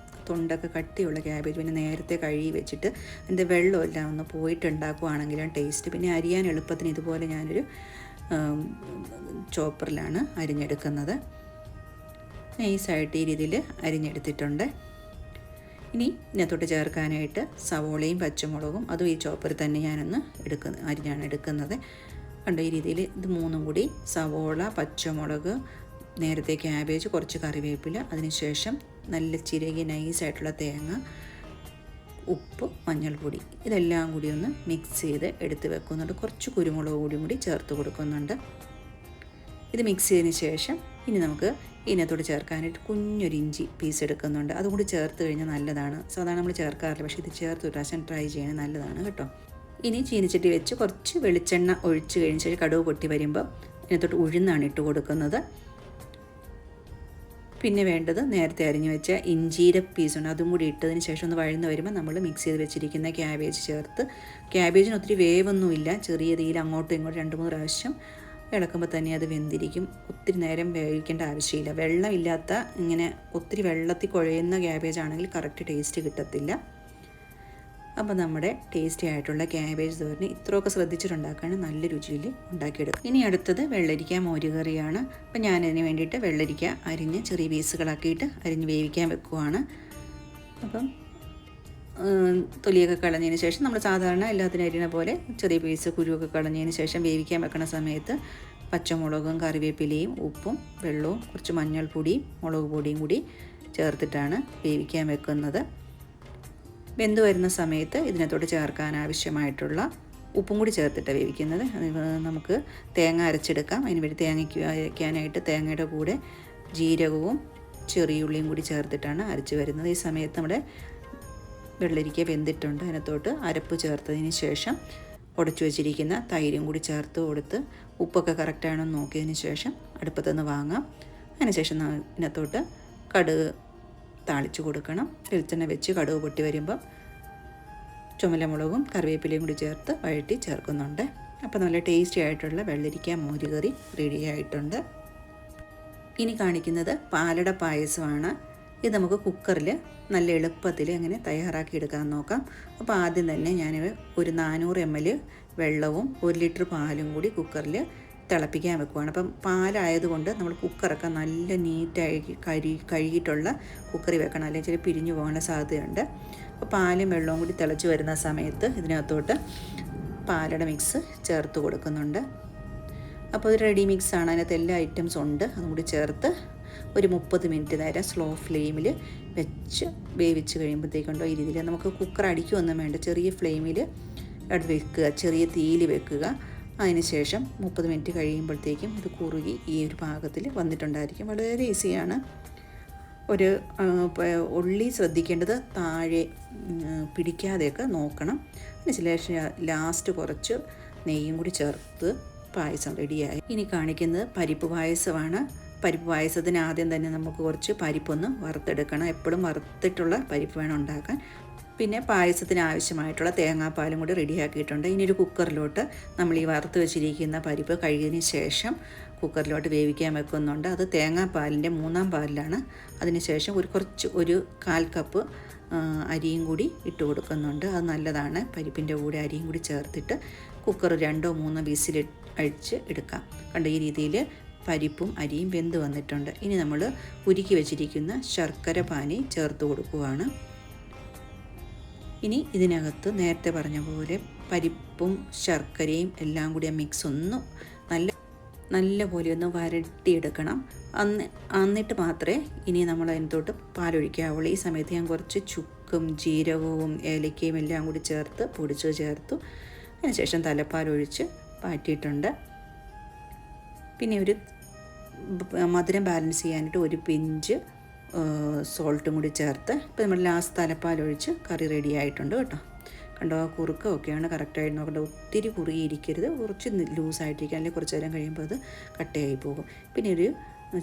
തൊണ്ടൊക്കെ കട്ടിയുള്ള ക്യാബേജ് പിന്നെ നേരത്തെ കഴുകി വെച്ചിട്ട് അതിൻ്റെ വെള്ളമെല്ലാം ഒന്ന് പോയിട്ടുണ്ടാക്കുകയാണെങ്കിലും ടേസ്റ്റ്. പിന്നെ അരിയാൻ എളുപ്പത്തിന് ഇതുപോലെ ഞാനൊരു ചോപ്പറിലാണ് അരിഞ്ഞെടുക്കുന്നത്. നൈസായിട്ട് ഈ രീതിയിൽ അരിഞ്ഞെടുത്തിട്ടുണ്ട്. ഇനി ഇതിനകത്തോട്ട് ചേർക്കാനായിട്ട് സവോളയും പച്ചമുളകും അതും ഈ ചോപ്പറിൽ തന്നെ ഞാനൊന്ന് അരിഞ്ഞാണ് എടുക്കുന്നത്. കണ്ടോ, ഈ രീതിയിൽ ഇത് മൂന്നും കൂടി സവോള, പച്ചമുളക്, നേരത്തെ ക്യാബേജ്, കുറച്ച് കറിവേപ്പില, അതിനുശേഷം നല്ല ചിരകി നൈസായിട്ടുള്ള തേങ്ങ, ഉപ്പ്, മഞ്ഞൾപ്പൊടി ഇതെല്ലാം കൂടി ഒന്ന് മിക്സ് ചെയ്ത് എടുത്ത് വെക്കുന്നുണ്ട്. കുറച്ച് കുരുമുളക് കൂടി ചേർത്ത് കൊടുക്കുന്നുണ്ട്. ഇത് മിക്സ് ചെയ്തതിന് ശേഷം ഇനി നമുക്ക് ഇതിനകത്തോട് ചേർക്കാനായിട്ട് കുഞ്ഞൊരു ഇഞ്ചി പീസ് എടുക്കുന്നുണ്ട്. അതും കൂടി ചേർത്ത് കഴിഞ്ഞാൽ നല്ലതാണ്. സാധാരണ നമ്മൾ ചേർക്കാറില്ല, പക്ഷേ ഇത് ചേർത്ത് ഒരു പ്രാവശ്യം ട്രൈ ചെയ്യണത് നല്ലതാണ് കേട്ടോ. ഇനി ചീനിച്ചട്ടി വെച്ച് കുറച്ച് വെളിച്ചെണ്ണ ഒഴിച്ച് കഴിഞ്ഞ ശേഷം കടുക് പൊട്ടി വരുമ്പോൾ ഇതിനകത്തോട്ട് ഉഴുന്നാണ് ഇട്ട് കൊടുക്കുന്നത്. പിന്നെ വേണ്ടത് നേരത്തെ അരിഞ്ഞു വെച്ച ഇഞ്ചിയുടെ പീസുണ്ട്, അതും കൂടി ഇട്ടതിന് ശേഷം ഒന്ന് വഴന്ന് വരുമ്പോൾ നമ്മൾ മിക്സ് ചെയ്ത് വെച്ചിരിക്കുന്ന ക്യാബേജ് ചേർത്ത്, ക്യാബേജിന് ഒത്തിരി വേവൊന്നുമില്ല, ചെറിയ തീയിൽ അങ്ങോട്ടും ഇങ്ങോട്ടും 2-3 പ്രാവശ്യം ഇളക്കുമ്പോൾ തന്നെ അത് വെന്തിരിക്കും. ഒത്തിരി നേരം വേവിക്കേണ്ട ആവശ്യമില്ല. വെള്ളമില്ലാത്ത ഇങ്ങനെ ഒത്തിരി വെള്ളത്തിൽ കുഴയുന്ന ക്യാബേജ് ആണെങ്കിൽ കറക്റ്റ് ടേസ്റ്റ് കിട്ടത്തില്ല. അപ്പോൾ നമ്മുടെ ടേസ്റ്റി ആയിട്ടുള്ള ക്യാബേജ് തോരന് ഇത്രയൊക്കെ ശ്രദ്ധിച്ചിട്ടുണ്ടാക്കുകയാണ് നല്ല രുചിയിൽ ഉണ്ടാക്കിയെടുക്കും. ഇനി അടുത്തത് വെള്ളരിക്ക മോരുകറിയാണ്. അപ്പോൾ ഞാനതിന് വേണ്ടിയിട്ട് വെള്ളരിക്ക അരിഞ്ഞ് ചെറിയ പീസുകളാക്കിയിട്ട് അരിഞ്ഞ് വേവിക്കാൻ വെക്കുവാണ്. അപ്പം തൊലിയൊക്കെ കളഞ്ഞതിന് ശേഷം നമ്മൾ സാധാരണ എല്ലാത്തിനും അരിയണ പോലെ ചെറിയ പീസ് കുരുവൊക്കെ കളഞ്ഞതിന് ശേഷം വേവിക്കാൻ വെക്കുന്ന സമയത്ത് പച്ചമുളകും കറിവേപ്പിലയും ഉപ്പും വെള്ളവും കുറച്ച് മഞ്ഞൾപ്പൊടിയും മുളക് പൊടിയും കൂടി ചേർത്തിട്ടാണ് വേവിക്കാൻ വെക്കുന്നത്. വെന്ത് വരുന്ന സമയത്ത് ഇതിനകത്തോട്ട് ചേർക്കാൻ ആവശ്യമായിട്ടുള്ള ഉപ്പും കൂടി ചേർത്തിട്ട് വേവിക്കുന്നത്. നമുക്ക് തേങ്ങ അരച്ചെടുക്കാം. അതിന് വേണ്ടി തേങ്ങയ്ക്ക് അരയ്ക്കാനായിട്ട് തേങ്ങയുടെ കൂടെ ജീരകവും ചെറിയുള്ളിയും കൂടി ചേർത്തിട്ടാണ് അരച്ച് വരുന്നത്. ഈ സമയത്ത് നമ്മുടെ വെള്ളരിക്ക വെന്തിട്ടുണ്ട്. അതിനകത്തോട്ട് അരപ്പ് ചേർത്തതിന് ശേഷം ഉടച്ചു വെച്ചിരിക്കുന്ന തൈരും കൂടി ചേർത്ത് കൊടുത്ത് ഉപ്പൊക്കെ കറക്റ്റാണോ എന്ന് നോക്കിയതിന് ശേഷം അടുപ്പത്തുനിന്ന് വാങ്ങാം. അതിനുശേഷം ഇതിനകത്തോട്ട് കടുക് താളിച്ച് കൊടുക്കണം. വെളിച്ചെണ്ണ വെച്ച് കടുക് പൊട്ടി വരുമ്പം ചുമലമുളകും കറിവേപ്പിലയും കൂടി ചേർത്ത് വഴറ്റി ചേർക്കുന്നുണ്ട്. അപ്പോൾ നല്ല ടേസ്റ്റി ആയിട്ടുള്ള വെള്ളരിക്ക മോരുകറി റെഡി ആയിട്ടുണ്ട്. ഇനി കാണിക്കുന്നത് പാലട പായസമാണ്. ഇത് നമുക്ക് കുക്കറിൽ നല്ല എളുപ്പത്തിൽ എങ്ങനെ തയ്യാറാക്കി എടുക്കാൻ നോക്കാം. അപ്പോൾ ആദ്യം തന്നെ ഞാൻ ഒരു 400 ml വെള്ളവും 1 ലിറ്റർ പാലും കൂടി കുക്കറിൽ തിളപ്പിക്കാൻ വെക്കുവാണ്. അപ്പം പാലായതുകൊണ്ട് നമ്മൾ കുക്കറൊക്കെ നല്ല നീറ്റായി കഴുകിയിട്ടുള്ള കുക്കറിൽ വെക്കണം, അല്ലെങ്കിൽ ചില പിരിഞ്ഞു പോകാനുള്ള സാധ്യതയുണ്ട്. അപ്പോൾ പാലും വെള്ളവും കൂടി തിളച്ച് വരുന്ന സമയത്ത് ഇതിനകത്തോട്ട് പാലട മിക്സ് ചേർത്ത് കൊടുക്കുന്നുണ്ട്. അപ്പോൾ ഇത് റെഡി മിക്സാണ്, അതിനകത്ത് എല്ലാ ഐറ്റംസും ഉണ്ട്. അതും കൂടി ചേർത്ത് ഒരു 30 മിനിറ്റ് നേരം സ്ലോ ഫ്ലെയിമിൽ വെച്ച് വേവിച്ച് കഴിയുമ്പോഴത്തേക്കുണ്ടോ ഈ രീതിയിൽ നമുക്ക് കുക്കർ അടിക്കുകയൊന്നും വേണ്ട, ചെറിയ ഫ്ലെയിമിൽ അത് വെക്കുക, ചെറിയ തീയിൽ വെക്കുക. അതിന് ശേഷം 30 മിനിറ്റ് കഴിയുമ്പോഴത്തേക്കും ഇത് കുറുകി ഈ ഒരു പാകത്തിൽ വന്നിട്ടുണ്ടായിരിക്കും. വളരെ ഈസിയാണ്. ഒരു ഉള്ളി ശ്രദ്ധിക്കേണ്ടത് താഴെ പിടിക്കാതെയൊക്കെ നോക്കണം. അതിനുശേഷം ലാസ്റ്റ് കുറച്ച് നെയ്യും കൂടി ചേർത്ത് പായസം റെഡിയായി. ഇനി കാണിക്കുന്നത് പരിപ്പ് പായസമാണ്. പരിപ്പ് പായസത്തിന് ആദ്യം തന്നെ നമുക്ക് കുറച്ച് പരിപ്പൊന്ന് വറുത്തെടുക്കണം. എപ്പോഴും വറുത്തിട്ടുള്ള പരിപ്പ് വേണം ഉണ്ടാക്കാൻ. പിന്നെ പായസത്തിന് ആവശ്യമായിട്ടുള്ള തേങ്ങാപ്പാലും കൂടി റെഡിയാക്കിയിട്ടുണ്ട്. ഇനി ഒരു കുക്കറിലോട്ട് നമ്മൾ ഈ വറുത്ത് വെച്ചിരിക്കുന്ന പരിപ്പ് കഴുകിയതിന് ശേഷം കുക്കറിലോട്ട് വേവിക്കാൻ വെക്കുന്നുണ്ട്. അത് തേങ്ങാപ്പാലിൻ്റെ 3-ാം പാലിലാണ്. അതിനുശേഷം ഒരു 1/4 കപ്പ് അരിയും കൂടി ഇട്ട് കൊടുക്കുന്നുണ്ട്. അത് നല്ലതാണ്. പരിപ്പിൻ്റെ കൂടെ അരിയും കൂടി ചേർത്തിട്ട് കുക്കർ 2-3 വിസിൽ അഴിച്ച് എടുക്കാം. കണ്ട ഈ രീതിയിൽ പരിപ്പും അരിയും വെന്ത് വന്നിട്ടുണ്ട്. ഇനി നമ്മൾ ഉരുക്കി വെച്ചിരിക്കുന്ന ശർക്കര പാനി ചേർത്ത് കൊടുക്കുകയാണ്. ഇനി ഇതിനകത്ത് നേരത്തെ പറഞ്ഞ പോലെ പരിപ്പും ശർക്കരയും എല്ലാം കൂടി ആ മിക്സ് ഒന്ന് നല്ല പോലെ ഒന്ന് വരട്ടിയെടുക്കണം. എന്നിട്ട് മാത്രമേ ഇനി നമ്മൾ അതിനകത്തോട്ട് പാലൊഴിക്കാവുള്ളൂ. ഈ സമയത്ത് ഞാൻ കുറച്ച് ചുക്കും ജീരകവും ഏലക്കയും എല്ലാം കൂടി പൊടിച്ച് ചേർത്തു. അതിനുശേഷം തലപ്പാലൊഴിച്ച് പാറ്റിയിട്ടുണ്ട്. പിന്നെ ഒരു മധുരം ബാലൻസ് ചെയ്യാനായിട്ട് ഒരു പിഞ്ച് സോൾട്ടും കൂടി ചേർത്ത് ഇപ്പോൾ നമ്മൾ ലാസ്റ്റ് തലപ്പാലൊഴിച്ച് കറി റെഡി ആയിട്ടുണ്ട് കേട്ടോ. കണ്ടോ, ആ കുറുക്കൊക്കെയാണ് കറക്റ്റായിട്ട് നോക്കേണ്ട. ഒത്തിരി കുറുകിയിരിക്കരുത്, കുറച്ച് ലൂസായിട്ടിരിക്കുക, അല്ലെങ്കിൽ കുറച്ച് നേരം കഴിയുമ്പോൾ അത് കട്ടയായി പോകും. പിന്നെ ഒരു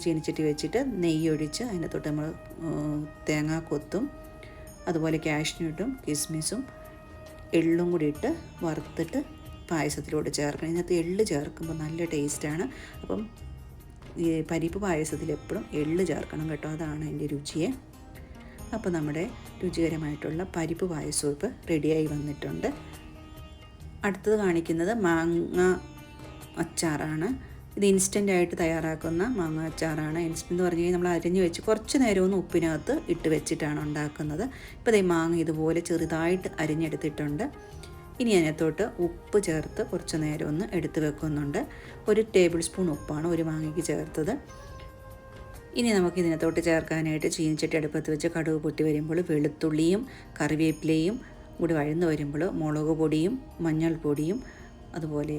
ചീനിച്ചട്ടി വെച്ചിട്ട് നെയ്യ് ഒഴിച്ച് അതിനകത്തോട്ട് നമ്മൾ തേങ്ങാക്കൊത്തും അതുപോലെ കാഷ്നട്ടും കിസ്മിസും എള്ളും കൂടി ഇട്ട് വറുത്തിട്ട് പായസത്തിലോട്ട് ചേർക്കണം. ഇതിനകത്ത് എള്ള് ചേർക്കുമ്പോൾ നല്ല ടേസ്റ്റാണ്. അപ്പം ഈ പരിപ്പ് പായസത്തിൽ എപ്പോഴും എള്ള് ചേർക്കണം കേട്ടോ, അതാണ് അതിൻ്റെ രുചിയെ. അപ്പോൾ നമ്മുടെ രുചികരമായിട്ടുള്ള പരിപ്പ് പായസവും ഇപ്പോൾ റെഡിയായി വന്നിട്ടുണ്ട്. അടുത്തത് കാണിക്കുന്നത് മാങ്ങ അച്ചാറാണ്. ഇത് ഇൻസ്റ്റൻ്റായിട്ട് തയ്യാറാക്കുന്ന മാങ്ങ അച്ചാറാണ്. ഇൻസ്റ്റൻ്റ് എന്ന് പറഞ്ഞു കഴിഞ്ഞാൽ നമ്മൾ അരിഞ്ഞ് വെച്ച് കുറച്ച് നേരം ഒന്ന് ഉപ്പിനകത്ത് ഇട്ട് വെച്ചിട്ടാണ് ഉണ്ടാക്കുന്നത്. ഇപ്പോൾ ഈ മാങ്ങ ഇതുപോലെ ചെറുതായിട്ട് അരിഞ്ഞെടുത്തിട്ടുണ്ട്. ഇനി അതിനകത്തോട്ട് ഉപ്പ് ചേർത്ത് കുറച്ച് നേരം ഒന്ന് എടുത്ത് വെക്കുന്നുണ്ട്. 1 ടേബിൾ സ്പൂൺ ഉപ്പാണ് ഒരു മാങ്ങയ്ക്ക് ചേർത്തത്. ഇനി നമുക്ക് ഇതിനകത്തോട്ട് ചേർക്കാനായിട്ട് ചീനിച്ചട്ടി അടുപ്പത്ത് വെച്ച് കടുക് പൊട്ടി വരുമ്പോൾ വെളുത്തുള്ളിയും കറിവേപ്പിലയും കൂടി വഴന്ന് വരുമ്പോൾ മുളക് പൊടിയും മഞ്ഞൾപ്പൊടിയും അതുപോലെ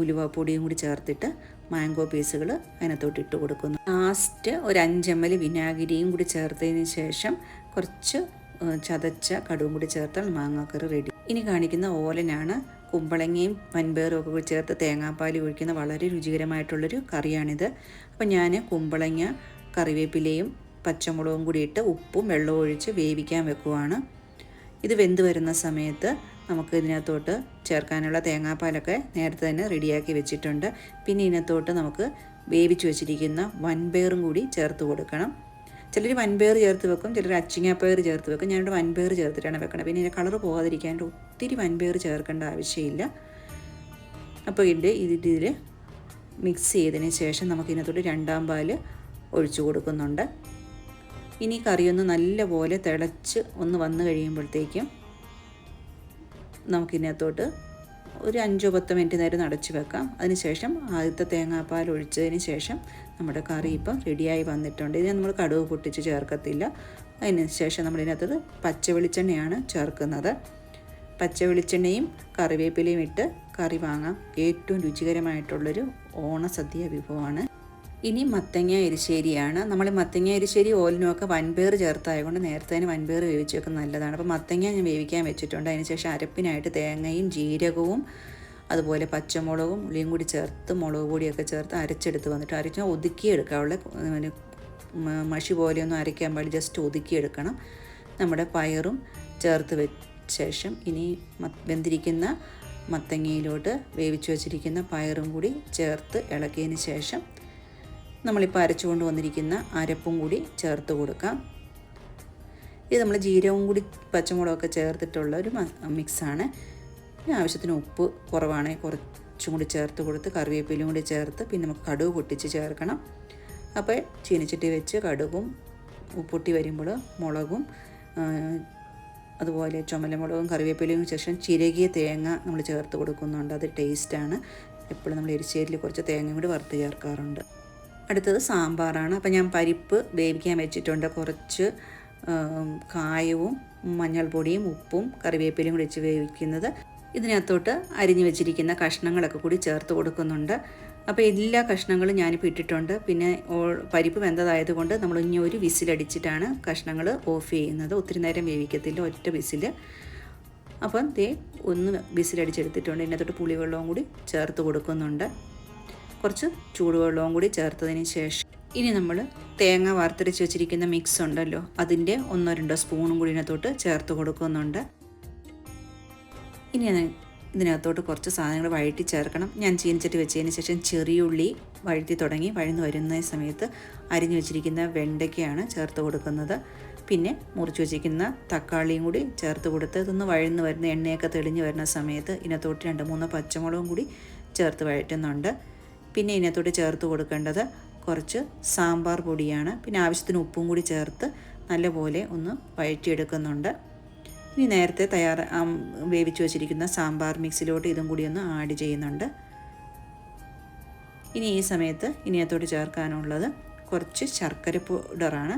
ഉലുവപ്പൊടിയും കൂടി ചേർത്തിട്ട് മാംഗോ പീസുകൾ അതിനകത്തോട്ട് ഇട്ട് കൊടുക്കുന്നു. ലാസ്റ്റ് ഒരു 5 ml വിനാഗിരിയും കൂടി ചേർത്തതിന് ശേഷം കുറച്ച് ചതച്ച കടുകും കൂടി ചേർത്താൽ മാങ്ങാക്കറി റെഡി. ഇനി കാണിക്കുന്ന ഓലനാണ്. കുമ്പളങ്ങയും വൻപയറും ഒക്കെ കൂടി ചേർത്ത് തേങ്ങാപ്പാൽ ഒഴിക്കുന്ന വളരെ രുചികരമായിട്ടുള്ളൊരു കറിയാണിത്. അപ്പം ഞാൻ കുമ്പളങ്ങ കറിവേപ്പിലയും പച്ചമുളകും കൂടി ഇട്ട് ഉപ്പും വെള്ളവും ഒഴിച്ച് വേവിക്കാൻ വെക്കുവാണ്. ഇത് വെന്ത് വരുന്ന സമയത്ത് നമുക്ക് ഇതിനകത്തോട്ട് ചേർക്കാനുള്ള തേങ്ങാപ്പാലൊക്കെ നേരത്തെ തന്നെ റെഡിയാക്കി വെച്ചിട്ടുണ്ട്. പിന്നെ ഇതിനകത്തോട്ട് നമുക്ക് വേവിച്ച് വെച്ചിരിക്കുന്ന വൻപയറും കൂടി ചേർത്ത് കൊടുക്കണം. ചിലർ വൻപയർ ചേർത്ത് വെക്കും, ചിലർ അച്ചിങ്ങാപ്പയർ ചേർത്ത് വെക്കും. ഞാനിവിടെ വൻപയർ ചേർത്തിട്ടാണ് വെക്കണം. പിന്നെ ഇതിൻ്റെ കളർ പോകാതിരിക്കാനായിട്ട് ഒത്തിരി വൻപയർ ചേർക്കേണ്ട ആവശ്യമില്ല. അപ്പോൾ ഇതിൽ മിക്സ് ചെയ്തതിന് ശേഷം നമുക്ക് ഇതിനകത്തോട്ട് 2-ാം പാൽ ഒഴിച്ചു കൊടുക്കുന്നുണ്ട്. ഇനി കറിയൊന്ന് നല്ലപോലെ തിളച്ച് ഒന്ന് വന്നു കഴിയുമ്പോഴത്തേക്കും നമുക്കിതിനകത്തോട്ട് ഒരു 5-10 മിനിറ്റ് നേരം അടച്ച് വെക്കാം. അതിനുശേഷം ആദ്യത്തെ തേങ്ങാപ്പാൽ ഒഴിച്ചതിന് ശേഷം നമ്മുടെ കറി ഇപ്പം റെഡിയായി വന്നിട്ടുണ്ട്. ഇതിന് നമ്മൾ കടുക് പൊട്ടിച്ച് ചേർക്കത്തില്ല. അതിന് ശേഷം നമ്മളിതിനകത്തത് പച്ച വെളിച്ചെണ്ണയാണ് ചേർക്കുന്നത്. പച്ച വെളിച്ചെണ്ണയും കറിവേപ്പിലയും ഇട്ട് കറി വാങ്ങാം. ഏറ്റവും രുചികരമായിട്ടുള്ളൊരു ഓണസദ്യ വിഭവമാണ്. ഇനി മത്തങ്ങ എരിശ്ശേരിയാണ്. നമ്മൾ മത്തങ്ങ എരിശ്ശേരി ഓലിനുമൊക്കെ വൻപയർ ചേർത്തായതുകൊണ്ട് നേരത്തെ തന്നെ വൻപയർ വേവിച്ച് വെക്കുന്നത് നല്ലതാണ്. അപ്പോൾ മത്തങ്ങ ഞാൻ വേവിക്കാൻ വെച്ചിട്ടുണ്ട്. അതിനുശേഷം അരപ്പിനായിട്ട് തേങ്ങയും ജീരകവും അതുപോലെ പച്ചമുളകും ഉള്ളിയും കൂടി ചേർത്ത് മുളക് പൊടിയൊക്കെ ചേർത്ത് അരച്ചെടുത്ത് വന്നിട്ട് അരച്ച് ഒതുക്കിയെടുക്കാനുള്ള മഷി പോലെയൊന്നും അരയ്ക്കാൻ പാടില്ല, ജസ്റ്റ് ഒതുക്കിയെടുക്കണം. നമ്മുടെ പയറും ചേർത്ത് വെച്ച ശേഷം ഇനി വെന്തിരിക്കുന്ന മത്തങ്ങയിലോട്ട് വേവിച്ച് വെച്ചിരിക്കുന്ന പയറും കൂടി ചേർത്ത് ഇളക്കിയതിന് ശേഷം നമ്മളിപ്പോൾ അരച്ചുകൊണ്ട് വന്നിരിക്കുന്ന അരപ്പും കൂടി ചേർത്ത് കൊടുക്കാം. ഇത് നമ്മൾ ജീരകവും കൂടി പച്ചമുളകൊക്കെ ചേർത്തിട്ടുള്ള ഒരു മിക്സാണ്. ആവശ്യത്തിന് ഉപ്പ് കുറവാണെങ്കിൽ കുറച്ചും കൂടി ചേർത്ത് കൊടുത്ത് കറിവേപ്പിലയും കൂടി ചേർത്ത് പിന്നെ നമുക്ക് കടുക് പൊട്ടിച്ച് ചേർക്കണം. അപ്പോൾ ചീനിച്ചട്ടി വെച്ച് കടുകും പൊട്ടി വരുമ്പോൾ മുളകും അതുപോലെ ചുമലമുളകും കറിവേപ്പിലയും ശേഷം ചിരകിയ തേങ്ങ നമ്മൾ ചേർത്ത് കൊടുക്കുന്നുണ്ട്. അത് ടേസ്റ്റാണ്. എപ്പോഴും നമ്മൾ എരിശ്ശേരിയിൽ കുറച്ച് തേങ്ങയും കൂടി വറുത്ത് ചേർക്കാറുണ്ട്. അടുത്തത് സാമ്പാറാണ്. അപ്പോൾ ഞാൻ പരിപ്പ് വേവിക്കാൻ വെച്ചിട്ടുണ്ട്. കുറച്ച് കായവും മഞ്ഞൾപ്പൊടിയും ഉപ്പും കറിവേപ്പിലയും കൂടി വെച്ച് വേവിക്കുന്നത്. ഇതിനകത്തോട്ട് അരിഞ്ഞു വെച്ചിരിക്കുന്ന കഷ്ണങ്ങളൊക്കെ കൂടി ചേർത്ത് കൊടുക്കുന്നുണ്ട്. അപ്പോൾ എല്ലാ കഷ്ണങ്ങളും ഞാനിപ്പോൾ ഇട്ടിട്ടുണ്ട്. പിന്നെ പരിപ്പ് വെന്തതായതുകൊണ്ട് നമ്മൾ ഇനി ഒരു വിസിലടിച്ചിട്ടാണ് കഷ്ണങ്ങൾ ഓഫ് ചെയ്യുന്നത്. ഒത്തിരി നേരം വേവിക്കത്തില്ല, ഒറ്റ വിസിൽ. അപ്പം ഒന്ന് വിസിലടിച്ചെടുത്തിട്ടുണ്ട്. ഇതിനകത്തോട്ട് പുളിവെള്ളവും കൂടി ചേർത്ത് കൊടുക്കുന്നുണ്ട്. കുറച്ച് ചൂടുവെള്ളവും കൂടി ചേർത്തതിന് ശേഷം ഇനി നമ്മൾ തേങ്ങ വറുത്തരച്ച് വെച്ചിരിക്കുന്ന മിക്സ് ഉണ്ടല്ലോ, അതിൻ്റെ 1-2 സ്പൂണും കൂടി ഇതിനകത്തോട്ട് ചേർത്ത് കൊടുക്കുന്നുണ്ട്. ഇനി ഇതിനകത്തോട്ട് കുറച്ച് സാധനങ്ങൾ വഴറ്റി ചേർക്കണം. ഞാൻ ചീനിച്ചട്ടി വെച്ചതിന് ശേഷം ചെറിയുള്ളി വഴറ്റി തുടങ്ങി. വഴന്നു വരുന്ന സമയത്ത് അരിഞ്ഞു വെച്ചിരിക്കുന്ന വെണ്ടയ്ക്കയാണ് ചേർത്ത് കൊടുക്കുന്നത്. പിന്നെ മുറിച്ച് വെച്ചിരിക്കുന്ന തക്കാളിയും കൂടി ചേർത്ത് കൊടുത്ത് ഇതൊന്ന് വഴന്നു വരുന്ന എണ്ണയൊക്കെ തെളിഞ്ഞ് വരുന്ന സമയത്ത് ഇതിനകത്തോട്ട് 2-3 പച്ചമുളകും കൂടി ചേർത്ത് വഴറ്റുന്നുണ്ട്. പിന്നെ ഇതിനകത്തോട്ട് ചേർത്ത് കൊടുക്കേണ്ടത് കുറച്ച് സാമ്പാർ പൊടിയാണ്. പിന്നെ ആവശ്യത്തിന് ഉപ്പും കൂടി ചേർത്ത് നല്ലപോലെ ഒന്ന് വഴറ്റിയെടുക്കുന്നുണ്ട്. ഇനി നേരത്തെ വേവിച്ച് വെച്ചിരിക്കുന്ന സാമ്പാർ മിക്സിലോട്ട് ഇതും കൂടി ഒന്ന് ആഡ് ചെയ്യുന്നുണ്ട്. ഇനി ഈ സമയത്ത് ഇതിനകത്തോട്ട് ചേർക്കാനുള്ളത് കുറച്ച് ശർക്കര പൗഡറാണ്.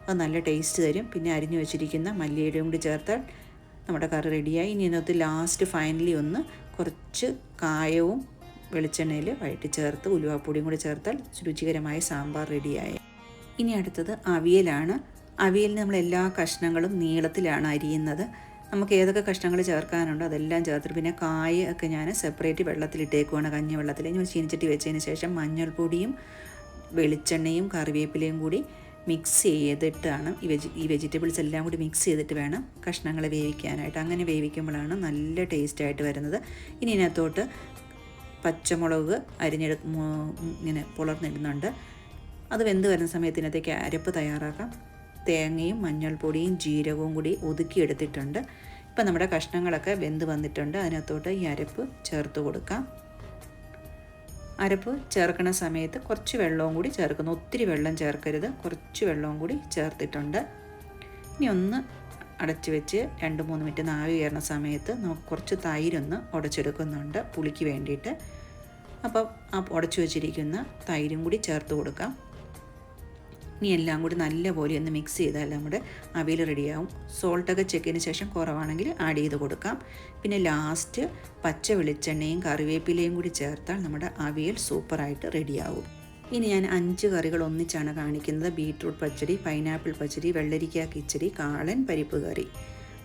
അത് നല്ല ടേസ്റ്റ് തരും. പിന്നെ അരിഞ്ഞു വെച്ചിരിക്കുന്ന മല്ലിയിലയും കൂടി ചേർത്താൽ നമ്മുടെ കറി റെഡിയായി. ഇനി ഇതിനകത്ത് ലാസ്റ്റ് ഫൈനലി ഒന്ന് കുറച്ച് കായവും വെളിച്ചെണ്ണയിൽ വഴറ്റി ചേർത്ത് ഉലുവാപ്പൊടിയും കൂടി ചേർത്താൽ രുചികരമായ സാമ്പാർ റെഡിയായി. ഇനി അടുത്തത് അവിയലാണ്. അവിയലിന് നമ്മൾ എല്ലാ കഷ്ണങ്ങളും നീളത്തിലാണ് അരിയുന്നത്. നമുക്ക് ഏതൊക്കെ കഷ്ണങ്ങൾ ചേർക്കാനുണ്ടോ അതെല്ലാം ചേർത്തിട്ട് പിന്നെ കായ ഒക്കെ ഞാൻ സെപ്പറേറ്റ് വെള്ളത്തിലിട്ടേക്കുവാണ്, കഞ്ഞി വെള്ളത്തിൽ. ഇനി ചീനിച്ചട്ടി വെച്ചതിന് ശേഷം മഞ്ഞൾപ്പൊടിയും വെളിച്ചെണ്ണയും കറിവേപ്പിലയും കൂടി മിക്സ് ചെയ്തിട്ടാണ് ഈ വെജിറ്റബിൾസ് എല്ലാം കൂടി മിക്സ് ചെയ്തിട്ട് വേണം കഷ്ണങ്ങൾ വേവിക്കാനായിട്ട്. അങ്ങനെ വേവിക്കുമ്പോഴാണ് നല്ല ടേസ്റ്റായിട്ട് വരുന്നത്. ഇനി ഇതിനകത്തോട്ട് പച്ചമുളക് ഇങ്ങനെ പുലർന്നിടുന്നുണ്ട്. അത് വെന്ത് വരുന്ന സമയത്ത് ഇതിനകത്തേക്ക് അരപ്പ് തയ്യാറാക്കാം. തേങ്ങയും മഞ്ഞൾപ്പൊടിയും ജീരകവും കൂടി ഒതുക്കിയെടുത്തിട്ടുണ്ട്. ഇപ്പം നമ്മുടെ കഷ്ണങ്ങളൊക്കെ വെന്ത് വന്നിട്ടുണ്ട്. അതിനകത്തോട്ട് ഈ അരപ്പ് ചേർത്ത് കൊടുക്കാം. അരപ്പ് ചേർക്കുന്ന സമയത്ത് കുറച്ച് വെള്ളവും കൂടി ചേർക്കുന്നു. ഒത്തിരി വെള്ളം ചേർക്കരുത്, കുറച്ച് വെള്ളവും കൂടി ചേർത്തിട്ടുണ്ട്. ഇനി ഒന്ന് അടച്ച് വെച്ച് 2-3 മിനിറ്റ് ആവി കയറുന്ന സമയത്ത് നമുക്ക് കുറച്ച് തൈരൊന്ന് ഉടച്ചെടുക്കുന്നുണ്ട് പുളിക്ക് വേണ്ടിയിട്ട്. അപ്പം ആ ഉടച്ചു വെച്ചിരിക്കുന്ന തൈരും കൂടി ചേർത്ത് കൊടുക്കാം. ഇനി എല്ലാം കൂടി നല്ലപോലെ ഒന്ന് മിക്സ് ചെയ്താൽ നമ്മുടെ അവിയൽ റെഡിയാവും. സോൾട്ടൊക്കെ ചെക്കിന് ശേഷം കുറവാണെങ്കിൽ ആഡ് ചെയ്ത് കൊടുക്കാം. പിന്നെ ലാസ്റ്റ് പച്ച വെളിച്ചെണ്ണയും കറിവേപ്പിലയും കൂടി ചേർത്താൽ നമ്മുടെ അവിയൽ സൂപ്പറായിട്ട് റെഡിയാവും. ഇനി ഞാൻ 5 കറികൾ ഒന്നിച്ചാണ് കാണിക്കുന്നത്. ബീട്രൂട്ട് പച്ചടി, പൈനാപ്പിൾ പച്ചടി, വെള്ളരിക്ക കിച്ചടി, കാളൻ പരിപ്പ് കറി.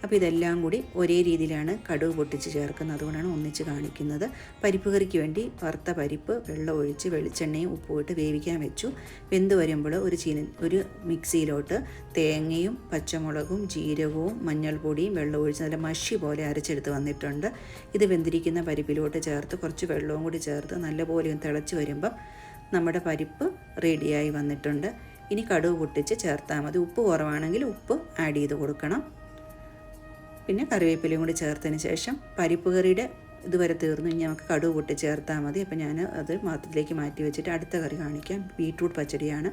അപ്പോൾ ഇതെല്ലാം കൂടി ഒരേ രീതിയിലാണ് കടുക് പൊട്ടിച്ച് ചേർക്കുന്നത്, അതുകൊണ്ടാണ് ഒന്നിച്ച് കാണിക്കുന്നത്. പരിപ്പ് കറിക്ക് വേണ്ടി വറുത്ത പരിപ്പ് വെള്ളം ഒഴിച്ച് വെളിച്ചെണ്ണയും ഉപ്പും ഇട്ട് വേവിക്കാൻ വെച്ചു. വെന്ത് വരുമ്പോൾ ഒരു മിക്സിയിലോട്ട് തേങ്ങയും പച്ചമുളകും ജീരകവും മഞ്ഞൾപ്പൊടിയും വെള്ളം ഒഴിച്ച് നല്ല മഷി പോലെ അരച്ചെടുത്ത് വന്നിട്ടുണ്ട്. ഇത് വെന്തിരിക്കുന്ന പരിപ്പിലോട്ട് ചേർത്ത് കുറച്ച് വെള്ളവും കൂടി ചേർത്ത് നല്ലപോലെ ഒന്ന് തിളച്ച് വരുമ്പം നമ്മുടെ പരിപ്പ് റെഡിയായി വന്നിട്ടുണ്ട്. ഇനി കടുക് പൊട്ടിച്ച് ചേർത്താൽ മതി. ഉപ്പ് കുറവാണെങ്കിൽ ഉപ്പ് ആഡ് ചെയ്ത് കൊടുക്കണം. പിന്നെ കറിവേപ്പിലയും കൂടി ചേർത്തതിന് ശേഷം പരിപ്പ് കറിയുടെ ഇതുവരെ തീർന്നു. ഇനി നമുക്ക് കടുക് പൊട്ടി ചേർത്താൽ മതി. അപ്പോൾ ഞാൻ അത് പാത്രത്തിലേക്ക് മാറ്റി വെച്ചിട്ട് അടുത്ത കറി കാണിക്കാം. ബീട്രൂട്ട് പച്ചടിയാണ്.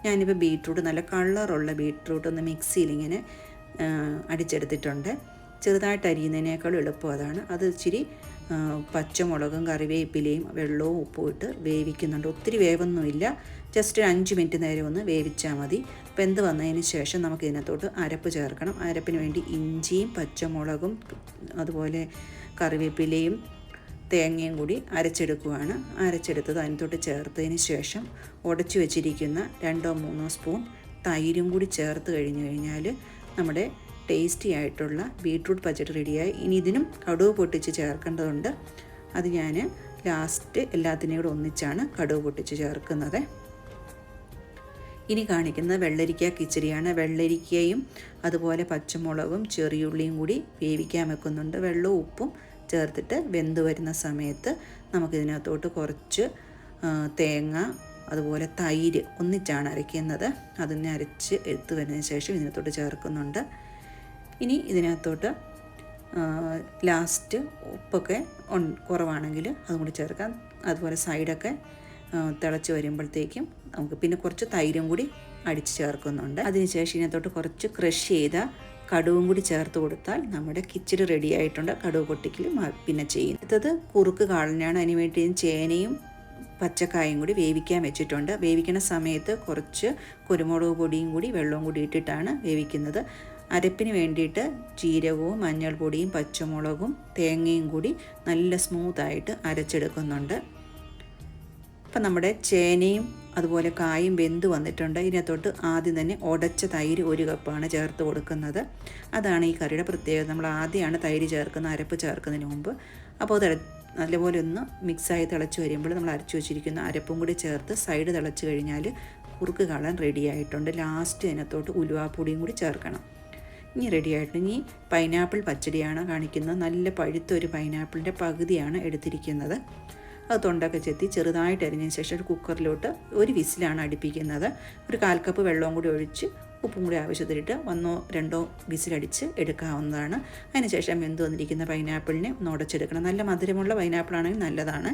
ഞാനിപ്പോൾ ബീട്രൂട്ട് നല്ല കളറുള്ള ബീട്രൂട്ട് ഒന്ന് മിക്സിയിൽ ഇങ്ങനെ അടിച്ചെടുത്തിട്ടുണ്ട്. ചെറുതായിട്ട് അരിയുന്നതിനേക്കാളും എളുപ്പം അതാണ്. അത് ഇച്ചിരി പച്ചമുളകും കറിവേപ്പിലയും വെള്ളവും ഉപ്പും ഇട്ട് വേവിക്കുന്നുണ്ട്. ഒത്തിരി വേവൊന്നുമില്ല, ജസ്റ്റ് 5 മിനിറ്റ് നേരം ഒന്ന് വേവിച്ചാൽ മതി. വെന്ത് വന്നതിന് ശേഷം നമുക്ക് ഇതിനകത്തോട്ട് അരപ്പ് ചേർക്കണം. അരപ്പിന് വേണ്ടി ഇഞ്ചിയും പച്ചമുളകും അതുപോലെ കറിവേപ്പിലയും തേങ്ങയും കൂടി അരച്ചെടുക്കുകയാണ്. അരച്ചെടുത്തത് അതിനകത്തോട്ട് ചേർത്തതിന് ശേഷം ഉടച്ചു വെച്ചിരിക്കുന്ന 2-3 സ്പൂൺ തൈരും കൂടി ചേർത്ത് കഴിഞ്ഞാൽ നമ്മുടെ ടേസ്റ്റി ആയിട്ടുള്ള ബീട്രൂട്ട് പച്ചടി റെഡിയായി. ഇനി ഇതിനും കടുക് പൊട്ടിച്ച് ചേർക്കേണ്ടതുണ്ട്. അത് ഞാൻ ലാസ്റ്റ് എല്ലാത്തിനെയും കൂടെ ഒന്നിച്ചാണ് കടുക് പൊട്ടിച്ച് ചേർക്കുന്നത്. ഇനി കാണിക്കുന്നത് വെള്ളരിക്ക കിച്ചടിയാണ്. വെള്ളരിക്കയും അതുപോലെ പച്ചമുളകും ചെറിയുള്ളിയും കൂടി വേവിക്കാൻ വെക്കുന്നുണ്ട്. വെള്ളവും ഉപ്പും ചേർത്തിട്ട് വെന്ത് വരുന്ന സമയത്ത് നമുക്കിതിനകത്തോട്ട് കുറച്ച് തേങ്ങ അതുപോലെ തൈര് ഒന്നിച്ചാണ് അരയ്ക്കുന്നത്. അതിനെ അരച്ച് എടുത്ത് വരുന്നതിന് ശേഷം ഇതിനകത്തോട്ട് ചേർക്കുന്നുണ്ട്. ഇനി ഇതിനകത്തോട്ട് ലാസ്റ്റ് ഉപ്പൊക്കെ കുറവാണെങ്കിൽ അതും കൂടി ചേർക്കാം. അതുപോലെ സൈഡൊക്കെ തിളച്ച് വരുമ്പോഴത്തേക്കും നമുക്ക് പിന്നെ കുറച്ച് തൈരും കൂടി അടിച്ച് ചേർക്കുന്നുണ്ട്. അതിനുശേഷം ഇതിനകത്തോട്ട് കുറച്ച് ക്രഷ് ചെയ്ത കടുവും കൂടി ചേർത്ത് കൊടുത്താൽ നമ്മുടെ കിച്ചടി റെഡി ആയിട്ടുണ്ട്. കടുവ് പൊട്ടിക്കൽ പിന്നെ ചെയ്യും. അടുത്തത് കുറുക്ക് കാളനാണ്. അതിന് വേണ്ടി ചേനയും പച്ചക്കായും കൂടി വേവിക്കാൻ വെച്ചിട്ടുണ്ട്. വേവിക്കുന്ന സമയത്ത് കുറച്ച് കുരുമുളക് പൊടിയും കൂടി വെള്ളവും കൂടി ഇട്ടിട്ടാണ് വേവിക്കുന്നത്. അരപ്പിന് വേണ്ടിയിട്ട് ജീരകവും മഞ്ഞൾപ്പൊടിയും പച്ചമുളകും തേങ്ങയും കൂടി നല്ല സ്മൂത്തായിട്ട് അരച്ചെടുക്കുന്നുണ്ട്. അപ്പം നമ്മുടെ ചേനയും അതുപോലെ കായും വെന്ത് വന്നിട്ടുണ്ട്. ഇതിനകത്തോട്ട് ആദ്യം തന്നെ ഉടച്ച തൈര് 1 കപ്പാണ് ചേർത്ത് കൊടുക്കുന്നത്. അതാണ് ഈ കറിയുടെ പ്രത്യേകത. നമ്മൾ ആദ്യമാണ് തൈര് ചേർക്കുന്നത് അരപ്പ് ചേർക്കുന്നതിന് മുമ്പ്. അപ്പോൾ അത് നല്ലപോലെ ഒന്ന് മിക്സായി തിളച്ച് വരുമ്പോൾ നമ്മൾ അരച്ച് വെച്ചിരിക്കുന്ന അരപ്പും കൂടി ചേർത്ത് സൈഡ് തിളച്ച് കഴിഞ്ഞാൽ കുറുക്ക് കളൻ റെഡി ആയിട്ടുണ്ട്. ലാസ്റ്റ് അതിനകത്തോട്ട് ഉലുവാപ്പൊടിയും കൂടി ചേർക്കണം. ഇനി റെഡി ആയിട്ട് ഇനി പൈനാപ്പിൾ പച്ചടിയാണ് കാണിക്കുന്നത്. നല്ല പഴുത്ത ഒരു പൈനാപ്പിളിൻ്റെ പകുതിയാണ് എടുത്തിരിക്കുന്നത്. അത് തൊണ്ടൊക്കെ ചെത്തി ചെറുതായിട്ട് അരിഞ്ഞതിന് ശേഷം ഒരു കുക്കറിലോട്ട് ഒരു വിസിലാണ് അടുപ്പിക്കുന്നത്. ഒരു 1/4 കപ്പ് വെള്ളവും കൂടി ഒഴിച്ച് ഉപ്പും കൂടി ആവശ്യത്തിലിട്ട് 1 2 വിസിലടിച്ച് എടുക്കാവുന്നതാണ്. അതിനുശേഷം വെന്ത് വന്നിരിക്കുന്ന പൈനാപ്പിളിനെ ഒന്ന് ഉടച്ചെടുക്കണം. നല്ല മധുരമുള്ള പൈനാപ്പിളാണെങ്കിൽ നല്ലതാണ്.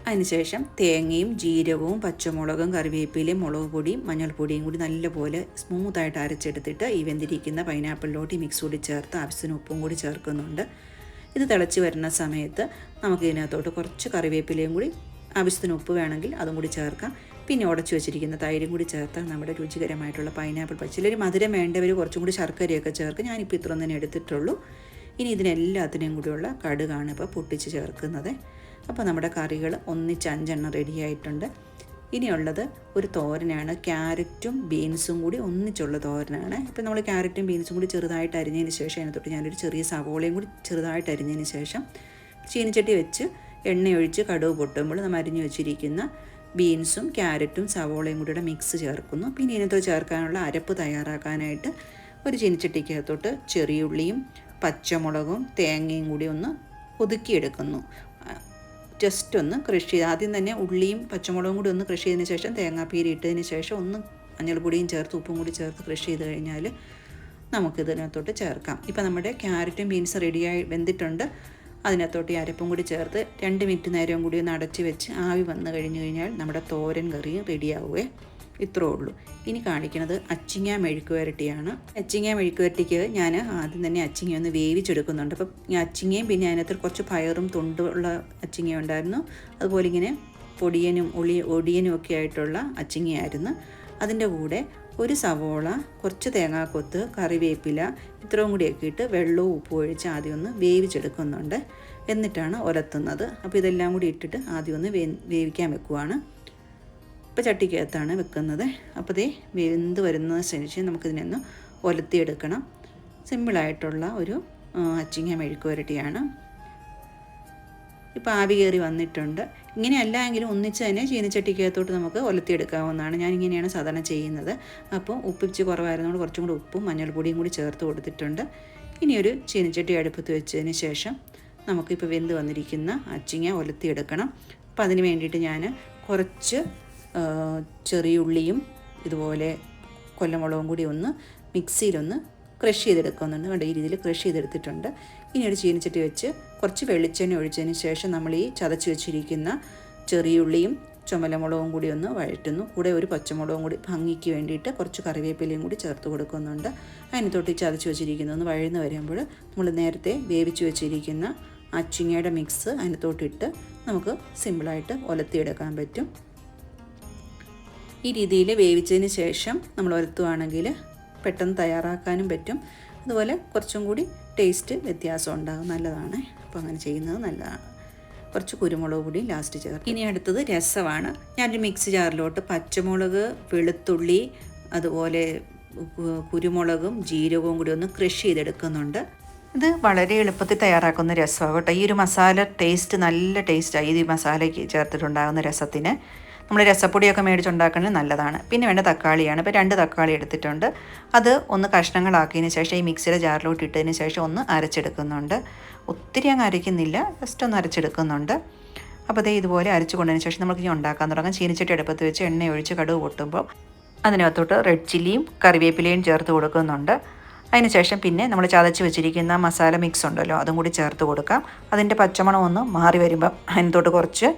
അതിനുശേഷം തേങ്ങയും ജീരകവും പച്ചമുളകും കറിവേപ്പിലയും മുളക് പൊടിയും മഞ്ഞൾപ്പൊടിയും കൂടി നല്ലപോലെ സ്മൂത്തായിട്ട് അരച്ചെടുത്തിട്ട് ഈ വെന്തിരിക്കുന്ന പൈനാപ്പിളിലോട്ട് ഈ മിക്സ് കൂടി ചേർത്ത് ആവശ്യത്തിന് ഉപ്പും കൂടി ചേർക്കുന്നുണ്ട്. ഇത് തിളച്ച് വരുന്ന സമയത്ത് നമുക്ക് ഇതിനകത്തോട്ട് കുറച്ച് കറിവേപ്പിലയും കൂടി ആവശ്യത്തിന് ഉപ്പ് വേണമെങ്കിൽ അതും കൂടി ചേർക്കാം. പിന്നെ ഉടച്ചു വെച്ചിരിക്കുന്ന തൈരും കൂടി ചേർത്താൽ നമ്മുടെ രുചികരമായിട്ടുള്ള പൈനാപ്പിൾ പച്ചടി. ഒരു മധുരം വേണ്ടവർ കുറച്ചും കൂടി ശർക്കരയൊക്കെ ചേർക്കും. ഞാനിപ്പോൾ ഇത്രയും തന്നെ എടുത്തിട്ടുള്ളൂ. ഇനി ഇതിനെല്ലാത്തിനെയും കൂടിയുള്ള കടുകാണ് ഇപ്പോൾ പൊട്ടിച്ച് ചേർക്കുന്നത്. അപ്പോൾ നമ്മുടെ കറികൾ ഒന്നിച്ച് 5 എണ്ണം റെഡിയായിട്ടുണ്ട്. ഇനിയുള്ളത് ഒരു തോരനാണ്. ക്യാരറ്റും ബീൻസും കൂടി ഒന്നിച്ചുള്ള തോരനാണ്. ഇപ്പോൾ നമ്മൾ ക്യാരറ്റും ബീൻസും കൂടി ചെറുതായിട്ട് അരിഞ്ഞതിന് ശേഷം അതിനകത്തോട്ട് ഞാനൊരു ചെറിയ സവോളയും കൂടി ചെറുതായിട്ട് അരിഞ്ഞതിന് ശേഷം ചീനിച്ചട്ടി വെച്ച് എണ്ണയൊഴിച്ച് കടുക് പൊട്ടുമ്പോൾ നമ്മൾ അരിഞ്ഞു വെച്ചിരിക്കുന്ന ബീൻസും ക്യാരറ്റും സവോളയും കൂടിയുടെ മിക്സ് ചേർക്കുന്നു. പിന്നെ ഇതിനകത്ത് ചേർക്കാനുള്ള അരപ്പ് തയ്യാറാക്കാനായിട്ട് ഒരു ചീനിച്ചട്ടിക്കകത്തോട്ട് ചെറിയുള്ളിയും പച്ചമുളകും തേങ്ങയും കൂടി ഒന്ന് ഒതുക്കിയെടുക്കുന്നു. ജസ്റ്റ് ഒന്ന് ക്രഷ് ചെയ്ത് ആദ്യം തന്നെ ഉള്ളിയും പച്ചമുളകും കൂടി ഒന്ന് ക്രഷ് ചെയ്തതിന് ശേഷം തേങ്ങാപ്പീരി ഇട്ടതിന് ശേഷം ഒന്ന് മഞ്ഞൾപ്പൊടിയും ചേർത്ത് ഉപ്പും കൂടി ചേർത്ത് ക്രഷ് ചെയ്ത് കഴിഞ്ഞാൽ നമുക്കിതിനകത്തോട്ട് ചേർക്കാം. ഇപ്പോൾ നമ്മുടെ ക്യാരറ്റും ബീൻസ് റെഡിയായി വെന്തിട്ടുണ്ട്. അതിനകത്തോട്ട് ഈ അരപ്പും കൂടി ചേർത്ത് 2 മിനിറ്റ് നേരം കൂടി ഒന്ന് അടച്ച് വെച്ച് ആവി വന്നു കഴിഞ്ഞ് കഴിഞ്ഞാൽ നമ്മുടെ തോരൻ കറി റെഡിയാവുകയെ. ഇത്രേ ഉള്ളൂ. ഇനി കാണിക്കുന്നത് അച്ചിങ്ങ മെഴുക്ക് വരട്ടിയാണ്. അച്ചിങ്ങ മെഴുക്ക് വരട്ടിക്ക് ഞാൻ ആദ്യം തന്നെ അച്ചിങ്ങ ഒന്ന് വേവിച്ചെടുക്കുന്നുണ്ട്. അപ്പം ഈ അച്ചിങ്ങയും പിന്നെ അതിനകത്ത് കുറച്ച് പയറും തൊണ്ടുള്ള അച്ചിങ്ങ ഉണ്ടായിരുന്നു. അതുപോലെ ഇങ്ങനെ പൊടിയനും ഒടിയനും ഒക്കെ ആയിട്ടുള്ള അച്ചിങ്ങയായിരുന്നു. അതിൻ്റെ കൂടെ ഒരു സവോള, കുറച്ച് തേങ്ങാക്കൊത്ത്, കറിവേപ്പില ഇത്രയും കൂടിയൊക്കെ ഇട്ട് വെള്ളവും ഉപ്പും ഒഴിച്ച് ആദ്യം ഒന്ന് വേവിച്ചെടുക്കുന്നുണ്ട്. എന്നിട്ടാണ് ഉലത്തുന്നത്. അപ്പോൾ ഇതെല്ലാം കൂടി ഇട്ടിട്ട് ആദ്യം ഒന്ന് വേവിക്കാൻ വെക്കുവാണ്. ഇപ്പോൾ ചട്ടിക്കകത്താണ് വെക്കുന്നത്. അപ്പോൾ ദേ വെന്ത് വരുന്നതിന് ശേഷം നമുക്കിതിനൊന്ന് ഒലത്തിയെടുക്കണം. സിമ്പിളായിട്ടുള്ള ഒരു അച്ചിങ്ങ മെഴുക്ക് വരട്ടിയാണ്. ഇപ്പോൾ ആവി കയറി വന്നിട്ടുണ്ട്. ഇങ്ങനെയല്ല എങ്കിലും ഒന്നിച്ച് തന്നെ ചീനിച്ചട്ടിക്കകത്തോട്ട് നമുക്ക് ഒലത്തിയെടുക്കാവുന്നതാണ്. ഞാനിങ്ങനെയാണ് സാധാരണ ചെയ്യുന്നത്. അപ്പോൾ ഉപ്പിച്ച് കുറവായിരുന്നതുകൊണ്ട് കുറച്ചും കൂടി ഉപ്പും മഞ്ഞൾപ്പൊടിയും കൂടി ചേർത്ത് കൊടുത്തിട്ടുണ്ട്. ഇനിയൊരു ചീനിച്ചട്ടി അടുപ്പത്ത് വെച്ചതിന് ശേഷം നമുക്കിപ്പോൾ വെന്ത് വന്നിരിക്കുന്ന അച്ചിങ്ങ ഒലത്തിയെടുക്കണം. അപ്പോൾ അതിന് വേണ്ടിയിട്ട് ഞാൻ കുറച്ച് ചെറിയുള്ളിയും ഇതുപോലെ കൊല്ലമുളകും കൂടി ഒന്ന് മിക്സിയിലൊന്ന് ക്രഷ് ചെയ്തെടുക്കുന്നുണ്ട്. കണ്ട ഈ രീതിയിൽ ക്രഷ് ചെയ്തെടുത്തിട്ടുണ്ട്. ഇനി ഒരു ചീനിച്ചട്ടി വെച്ച് കുറച്ച് വെളിച്ചെണ്ണ ഒഴിച്ചതിന് ശേഷം നമ്മൾ ഈ ചതച്ച് വെച്ചിരിക്കുന്ന ചെറിയുള്ളിയും ചുമലമുളകും കൂടി ഒന്ന് വഴറ്റുന്നു. കൂടെ ഒരു പച്ചമുളകും കൂടി ഭംഗിക്ക് വേണ്ടിയിട്ട് കുറച്ച് കറിവേപ്പിലയും കൂടി ചേർത്ത് കൊടുക്കുന്നുണ്ട്. അതിന് തൊട്ട് ചതച്ച് വെച്ചിരിക്കുന്നതൊന്ന് വഴന്ന് വരുമ്പോൾ നമ്മൾ നേരത്തെ വേവിച്ച് വെച്ചിരിക്കുന്ന അച്ചിങ്ങയുടെ മിക്സ് അതിന് തൊട്ടിട്ട് നമുക്ക് സിമ്പിളായിട്ട് ഒലത്തിയെടുക്കാൻ പറ്റും. ഈ രീതിയിൽ വേവിച്ചതിന് ശേഷം നമ്മൾ ഉലത്തുവാണെങ്കിൽ പെട്ടെന്ന് തയ്യാറാക്കാനും പറ്റും. അതുപോലെ കുറച്ചും കൂടി ടേസ്റ്റ് വ്യത്യാസം ഉണ്ടാകും. നല്ലതാണ്. അപ്പോൾ അങ്ങനെ ചെയ്യുന്നത് നല്ലതാണ്. കുറച്ച് കുരുമുളക് പൊടി ലാസ്റ്റ് ചേർക്കും. ഇനി അടുത്തത് രസമാണ്. ഞാനൊരു മിക്സി ജാറിലോട്ട് പച്ചമുളക്, വെളുത്തുള്ളി, അതുപോലെ കുരുമുളകും ജീരകവും കൂടി ഒന്ന് ക്രഷ് ചെയ്തെടുക്കുന്നുണ്ട്. ഇത് വളരെ എളുപ്പത്തിൽ തയ്യാറാക്കുന്ന രസമാണ് കേട്ടോ. ഈ ഒരു മസാല ടേസ്റ്റ് നല്ല ടേസ്റ്റാണ്. ഈ മസാലയ്ക്ക് ചേർത്തിട്ടുണ്ടാകുന്ന രസത്തിന് നമ്മൾ രസപ്പൊടിയൊക്കെ മേടിച്ചുണ്ടാക്കുന്നത് നല്ലതാണ്. പിന്നെ വേണ്ട തക്കാളിയാണ്. ഇപ്പോൾ 2 തക്കാളി എടുത്തിട്ടുണ്ട്. അത് ഒന്ന് കഷ്ണങ്ങളാക്കിയതിന് ശേഷം ഈ മിക്സിയുടെ ജാറിലോട്ട് ഇട്ടതിന് ശേഷം ഒന്ന് അരച്ചെടുക്കുന്നുണ്ട്. ഒത്തിരി അങ്ങ് അരയ്ക്കുന്നില്ല, ജസ്റ്റ് ഒന്ന് അരച്ചെടുക്കുന്നുണ്ട്. അപ്പോൾ അതേ ഇതുപോലെ അരച്ച് കൊണ്ടതിന് ശേഷം നമുക്ക് ഇനി ഉണ്ടാക്കാൻ തുടങ്ങാം. ചീനിച്ചട്ടി അടുപ്പത്ത് വെച്ച് എണ്ണ ഒഴിച്ച് കടുക് പൊട്ടുമ്പോൾ അതിനകത്തോട്ട് റെഡ് ചില്ലിയും കറിവേപ്പിലയും ചേർത്ത് കൊടുക്കുന്നുണ്ട്. അതിനുശേഷം പിന്നെ നമ്മൾ ചതച്ച് വെച്ചിരിക്കുന്ന മസാല മിക്സ് ഉണ്ടല്ലോ അതും കൂടി ചേർത്ത് കൊടുക്കാം. അതിൻ്റെ പച്ചമണം ഒന്ന് മാറി വരുമ്പം അതിനകത്തോട്ട് കുറച്ച്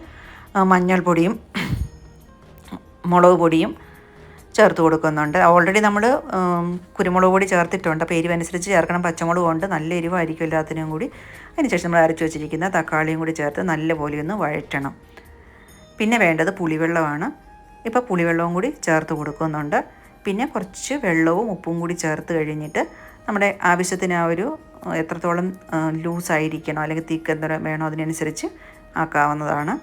മഞ്ഞൾപ്പൊടിയും മുളക് പൊടിയും ചേർത്ത് കൊടുക്കുന്നുണ്ട്. ഓൾറെഡി നമ്മൾ കുരുമുളക് പൊടി ചേർത്തിട്ടുണ്ട്. അപ്പോൾ എരിവനുസരിച്ച് ചേർക്കണം. പച്ചമുളക് കൊണ്ട് നല്ല എരിവായിരിക്കും എല്ലാത്തിനും കൂടി. അതിനുശേഷം നമ്മൾ അരച്ച് വെച്ചിരിക്കുന്ന തക്കാളിയും കൂടി ചേർത്ത് നല്ലപോലെ ഒന്ന് വഴറ്റണം. പിന്നെ വേണ്ടത് പുളിവെള്ളമാണ്. ഇപ്പോൾ പുളിവെള്ളവും കൂടി ചേർത്ത് കൊടുക്കുന്നുണ്ട്. പിന്നെ കുറച്ച് വെള്ളവും ഉപ്പും കൂടി ചേർത്ത് കഴിഞ്ഞിട്ട് നമ്മുടെ ആവശ്യത്തിന് ആ ഒരു എത്രത്തോളം ലൂസായിരിക്കണോ അല്ലെങ്കിൽ തിക്ക് എന്തോരം വേണോ അതിനനുസരിച്ച് ആക്കാവുന്നതാണ്.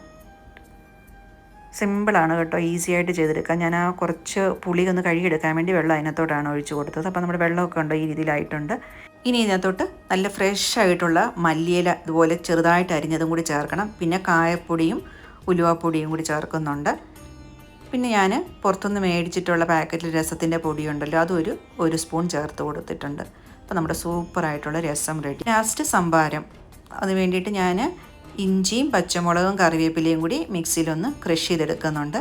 സിമ്പിളാണ് കേട്ടോ, ഈസി ആയിട്ട് ചെയ്തെടുക്കാം. ഞാൻ ആ കുറച്ച് പുളി ഒന്ന് കഴുകിയെടുക്കാൻ വേണ്ടി വെള്ളം അതിനകത്തോട്ടാണ് ഒഴിച്ച് കൊടുത്തത്. അപ്പോൾ നമ്മുടെ വെള്ളമൊക്കെ ഉണ്ടോ ഈ രീതിയിലായിട്ടുണ്ട്. ഇനി ഇതിനകത്തോട്ട് നല്ല ഫ്രഷ് ആയിട്ടുള്ള മല്ലിയില ഇതുപോലെ ചെറുതായിട്ട് അരിഞ്ഞതും കൂടി ചേർക്കണം. പിന്നെ കായപ്പൊടിയും ഉലുവാപ്പൊടിയും കൂടി ചേർക്കുന്നുണ്ട്. പിന്നെ ഞാൻ പുറത്തുനിന്ന് മേടിച്ചിട്ടുള്ള പാക്കറ്റിൽ രസത്തിൻ്റെ പൊടിയുണ്ടല്ലോ അതൊരു 1 സ്പൂൺ ചേർത്ത് കൊടുത്തിട്ടുണ്ട്. അപ്പോൾ നമ്മുടെ സൂപ്പറായിട്ടുള്ള രസം റെഡി. ലാസ്റ്റ് സംഭാരം. അതിന് വേണ്ടിയിട്ട് ഞാൻ ഇഞ്ചിയും പച്ചമുളകും കറിവേപ്പിലയും കൂടി മിക്സിയിലൊന്ന് ക്രഷ് ചെയ്തെടുക്കുന്നുണ്ട്.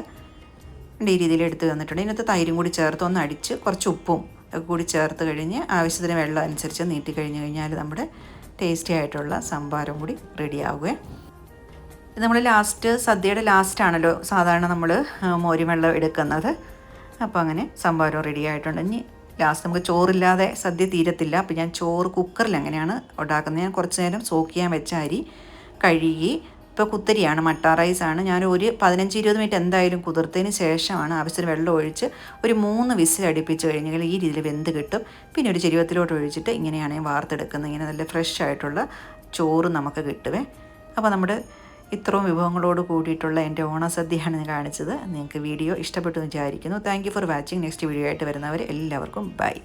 ഈ രീതിയിൽ എടുത്ത് തന്നിട്ടുണ്ട്. ഇതിനകത്ത് തൈരും കൂടി ചേർത്ത് ഒന്ന് അടിച്ച് കുറച്ച് ഉപ്പും ഒക്കെ കൂടി ചേർത്ത് കഴിഞ്ഞ് ആവശ്യത്തിന് വെള്ളം അനുസരിച്ച് നീട്ടി കഴിഞ്ഞ് കഴിഞ്ഞാൽ നമ്മുടെ ടേസ്റ്റി ആയിട്ടുള്ള സംഭാരം കൂടി റെഡിയാവുക. ഇത് നമ്മൾ സദ്യയുടെ ലാസ്റ്റാണല്ലോ സാധാരണ നമ്മൾ മോരും വെള്ളം എടുക്കുന്നത്. അപ്പോൾ അങ്ങനെ സംഭാരം റെഡി ആയിട്ടുണ്ട്. ഇനി ലാസ്റ്റ് നമുക്ക് ചോറില്ലാതെ സദ്യ തീരത്തില്ല. അപ്പോൾ ഞാൻ ചോറ് കുക്കറിൽ അങ്ങനെയാണ് ഉണ്ടാക്കുന്നത്. ഞാൻ കുറച്ച് നേരം സോക്ക് ചെയ്യാൻ വെച്ച അരി കഴുകി, ഇപ്പോൾ കുത്തരിയാണ്, മട്ട റൈസാണ്, ഞാൻ ഒരു 15-20 മിനിറ്റ് എന്തായാലും കുതിർത്തതിന് ശേഷമാണ് ആവശ്യത്തിന് വെള്ളം ഒഴിച്ച് ഒരു 3 വിസിൽ അടുപ്പിച്ച് കഴിഞ്ഞാൽ ഈ രീതിയിൽ വെന്ത് കിട്ടും. പിന്നെ ഒരു ചെരുവത്തിലോട്ട് ഒഴിച്ചിട്ട് ഇങ്ങനെയാണ് വാർത്തെടുക്കുന്നത്. ഇങ്ങനെ നല്ല ഫ്രഷ് ആയിട്ടുള്ള ചോറ് നമുക്ക് കിട്ടുവേ. അപ്പോൾ നമ്മുടെ ഇത്രയും വിഭവങ്ങളോട് കൂടിയിട്ടുള്ള എൻ്റെ ഓണസദ്യയാണ് ഞാൻ കാണിച്ചത്. നിങ്ങൾക്ക് വീഡിയോ ഇഷ്ടപ്പെട്ടു എന്ന് വിചാരിക്കുന്നു. Thank you for watching. Next video ആയിട്ട് വരുന്നവർ എല്ലാവർക്കും ബൈ.